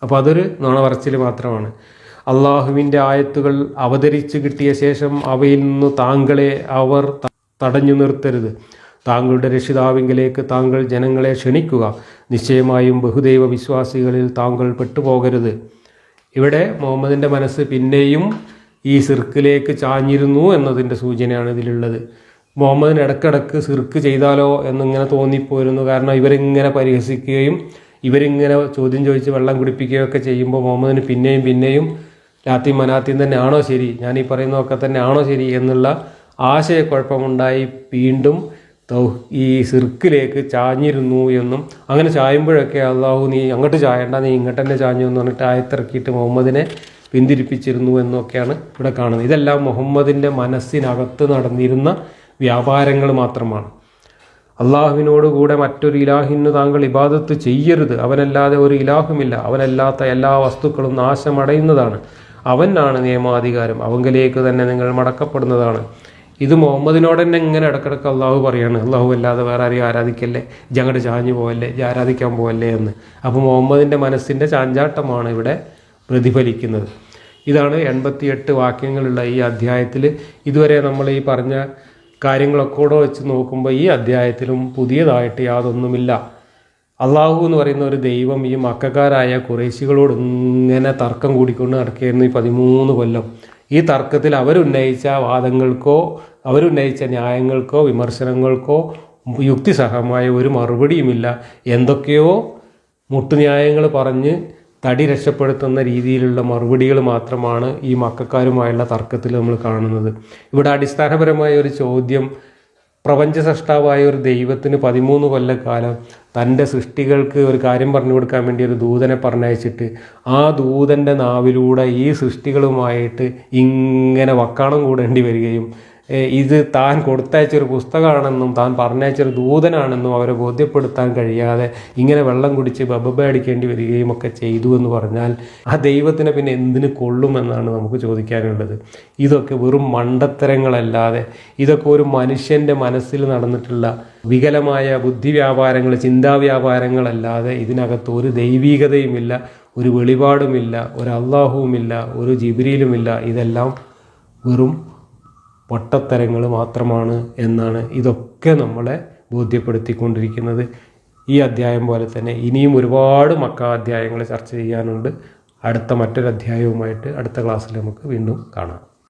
അപ്പോൾ അതൊരു നുണ പറച്ചിൽ മാത്രമാണ്. അള്ളാഹുവിൻ്റെ ആയത്തുകൾ അവതരിച്ചു കിട്ടിയ ശേഷം അവയിൽ നിന്ന് താങ്കളെ അവർ തടഞ്ഞു നിർത്തരുത്. താങ്കളുടെ രക്ഷിതാവിങ്കിലേക്ക് താങ്കൾ ജനങ്ങളെ ക്ഷണിക്കുക. നിശ്ചയമായും ബഹുദൈവ വിശ്വാസികളിൽ താങ്കൾ പെട്ടുപോകരുത്. ഇവിടെ മുഹമ്മദിൻ്റെ മനസ്സ് പിന്നെയും ഈ സിർക്കിലേക്ക് ചാഞ്ഞിരുന്നു എന്നതിൻ്റെ സൂചനയാണ് ഇതിലുള്ളത്. മുഹമ്മദിന് ഇടക്കിടക്ക് സിർക്ക് ചെയ്താലോ എന്നിങ്ങനെ തോന്നിപ്പോയിരുന്നു. കാരണം ഇവരിങ്ങനെ പരിഹസിക്കുകയും ഇവരിങ്ങനെ ചോദ്യം ചോദിച്ച് വെള്ളം കുടിപ്പിക്കുകയൊക്കെ ചെയ്യുമ്പോൾ മുഹമ്മദിന് പിന്നെയും ലാത്തിയും മനാത്തിയും തന്നെ ആണോ ശരി, ഞാൻ ഈ പറയുന്നതൊക്കെ തന്നെ ആണോ ശരി എന്നുള്ള ആശയക്കുഴപ്പമുണ്ടായി വീണ്ടും ഈ സിർക്കിലേക്ക് ചാഞ്ഞിരുന്നു എന്നും, അങ്ങനെ ചായുമ്പോഴൊക്കെ അള്ളാഹു നീ അങ്ങോട്ട് ചായണ്ട, നീ ഇങ്ങോട്ട് തന്നെ ചാഞ്ഞു എന്ന് പറഞ്ഞിട്ട് ആയത്തിറക്കിയിട്ട് മുഹമ്മദിനെ പിന്തിരിപ്പിച്ചിരുന്നു എന്നൊക്കെയാണ് ഇവിടെ കാണുന്നത്. ഇതെല്ലാം മുഹമ്മദിൻ്റെ മനസ്സിനകത്ത് നടന്നിരുന്ന വ്യാപാരങ്ങൾ മാത്രമാണ്. അള്ളാഹുവിനോട് കൂടെ മറ്റൊരു ഇലാഹിന് താങ്കൾ ഇബാദത്ത് ചെയ്യരുത്. അവനല്ലാതെ ഒരു ഇലാഹുമില്ല. അവനല്ലാത്ത എല്ലാ വസ്തുക്കളും നാശമടയുന്നതാണ്. അവനാണ് നിയമാധികാരം. അവങ്കിലേക്ക് തന്നെ നിങ്ങൾ മടക്കപ്പെടുന്നതാണ്. ഇത് മുഹമ്മദിനോട് തന്നെ ഇങ്ങനെ ഇടക്കിടക്ക് അള്ളാഹു പറയാണ്, അള്ളാഹു അല്ലാതെ വേറെ ആരെയും ആരാധിക്കല്ലേ, ജങ്ങട് ചാഞ്ഞു പോവല്ലേ, ആരാധിക്കാൻ പോവല്ലേ എന്ന്. അപ്പോൾ മുഹമ്മദിൻ്റെ മനസ്സിൻ്റെ ചാഞ്ചാട്ടമാണ് ഇവിടെ പ്രതിഫലിക്കുന്നത്. ഇതാണ് 88 വാക്യങ്ങളുള്ള ഈ അധ്യായത്തിൽ. ഇതുവരെ നമ്മൾ ഈ പറഞ്ഞ കാര്യങ്ങളൊക്കെ കൂടെ വെച്ച് നോക്കുമ്പോൾ ഈ അധ്യായത്തിലും പുതിയതായിട്ട് യാതൊന്നുമില്ല. അള്ളാഹു എന്ന് പറയുന്ന ഒരു ദൈവം ഈ മക്കക്കാരായ ഖുറൈശികളോട് ഇങ്ങനെ തർക്കം കൂടിക്കൊണ്ട് നടക്കുകയായിരുന്നു ഈ 13 കൊല്ലം. ഈ തർക്കത്തിൽ അവരുന്നയിച്ച വാദങ്ങൾക്കോ അവരുന്നയിച്ച ന്യായങ്ങൾക്കോ വിമർശനങ്ങൾക്കോ യുക്തിസഹമായ ഒരു മറുപടിയുമില്ല. എന്തൊക്കെയോ മുട്ടുന്യായങ്ങൾ പറഞ്ഞ് തടി രക്ഷപ്പെടുത്തുന്ന രീതിയിലുള്ള മറുപടികൾ മാത്രമാണ് ഈ മക്കക്കാരുമായുള്ള തർക്കത്തിൽ നമ്മൾ കാണുന്നത്. ഇവിടെ അടിസ്ഥാനപരമായ ഒരു ചോദ്യം, പ്രപഞ്ച സൃഷ്ടാവായ ഒരു ദൈവത്തിന് 13 കൊല്ലക്കാലം തൻ്റെ സൃഷ്ടികൾക്ക് ഒരു കാര്യം പറഞ്ഞു കൊടുക്കാൻ വേണ്ടി ഒരു ദൂതനെ പറഞ്ഞയച്ചിട്ട് ആ ദൂതൻ്റെ നാവിലൂടെ ഈ സൃഷ്ടികളുമായിട്ട് ഇങ്ങനെ വക്കാണം കൂടേണ്ടി വരികയും ഇത് താൻ കൊടുത്തയച്ചൊരു പുസ്തകമാണെന്നും താൻ പറഞ്ഞയച്ചൊരു ദൂതനാണെന്നും അവരെ ബോധ്യപ്പെടുത്താൻ കഴിയാതെ ഇങ്ങനെ വെള്ളം കുടിച്ച് ബബബ അടിക്കേണ്ടി വരികയും ഒക്കെ ചെയ്തു എന്ന് പറഞ്ഞാൽ ആ ദൈവത്തിനെ പിന്നെ എന്തിനു കൊള്ളുമെന്നാണ് നമുക്ക് ചോദിക്കാനുള്ളത്. ഇതൊക്കെ വെറും മണ്ടത്തരങ്ങളല്ലാതെ, ഇതൊക്കെ ഒരു മനുഷ്യൻ്റെ മനസ്സിൽ നടന്നിട്ടുള്ള വികലമായ ബുദ്ധിവ്യാപാരങ്ങൾ, ചിന്താവ്യാപാരങ്ങളല്ലാതെ ഇതിനകത്ത് ഒരു ദൈവീകതയുമില്ല, ഒരു വെളിപാടുമില്ല, ഒരു അള്ളാഹുവുമില്ല, ഒരു ജിബ്രീലുമില്ല. ഇതെല്ലാം വെറും പൊട്ടത്തരങ്ങൾ മാത്രമാണ് എന്നാണ് ഇതൊക്കെ നമ്മളെ ബോധ്യപ്പെടുത്തിക്കൊണ്ടിരിക്കുന്നത്. ഈ അധ്യായം പോലെ തന്നെ ഇനിയും ഒരുപാട് മക്ക അധ്യായങ്ങൾ ചർച്ച ചെയ്യാനുണ്ട്. അടുത്ത മറ്റൊരു അധ്യായവുമായിട്ട് അടുത്ത ക്ലാസ്സിൽ നമുക്ക് വീണ്ടും കാണാം.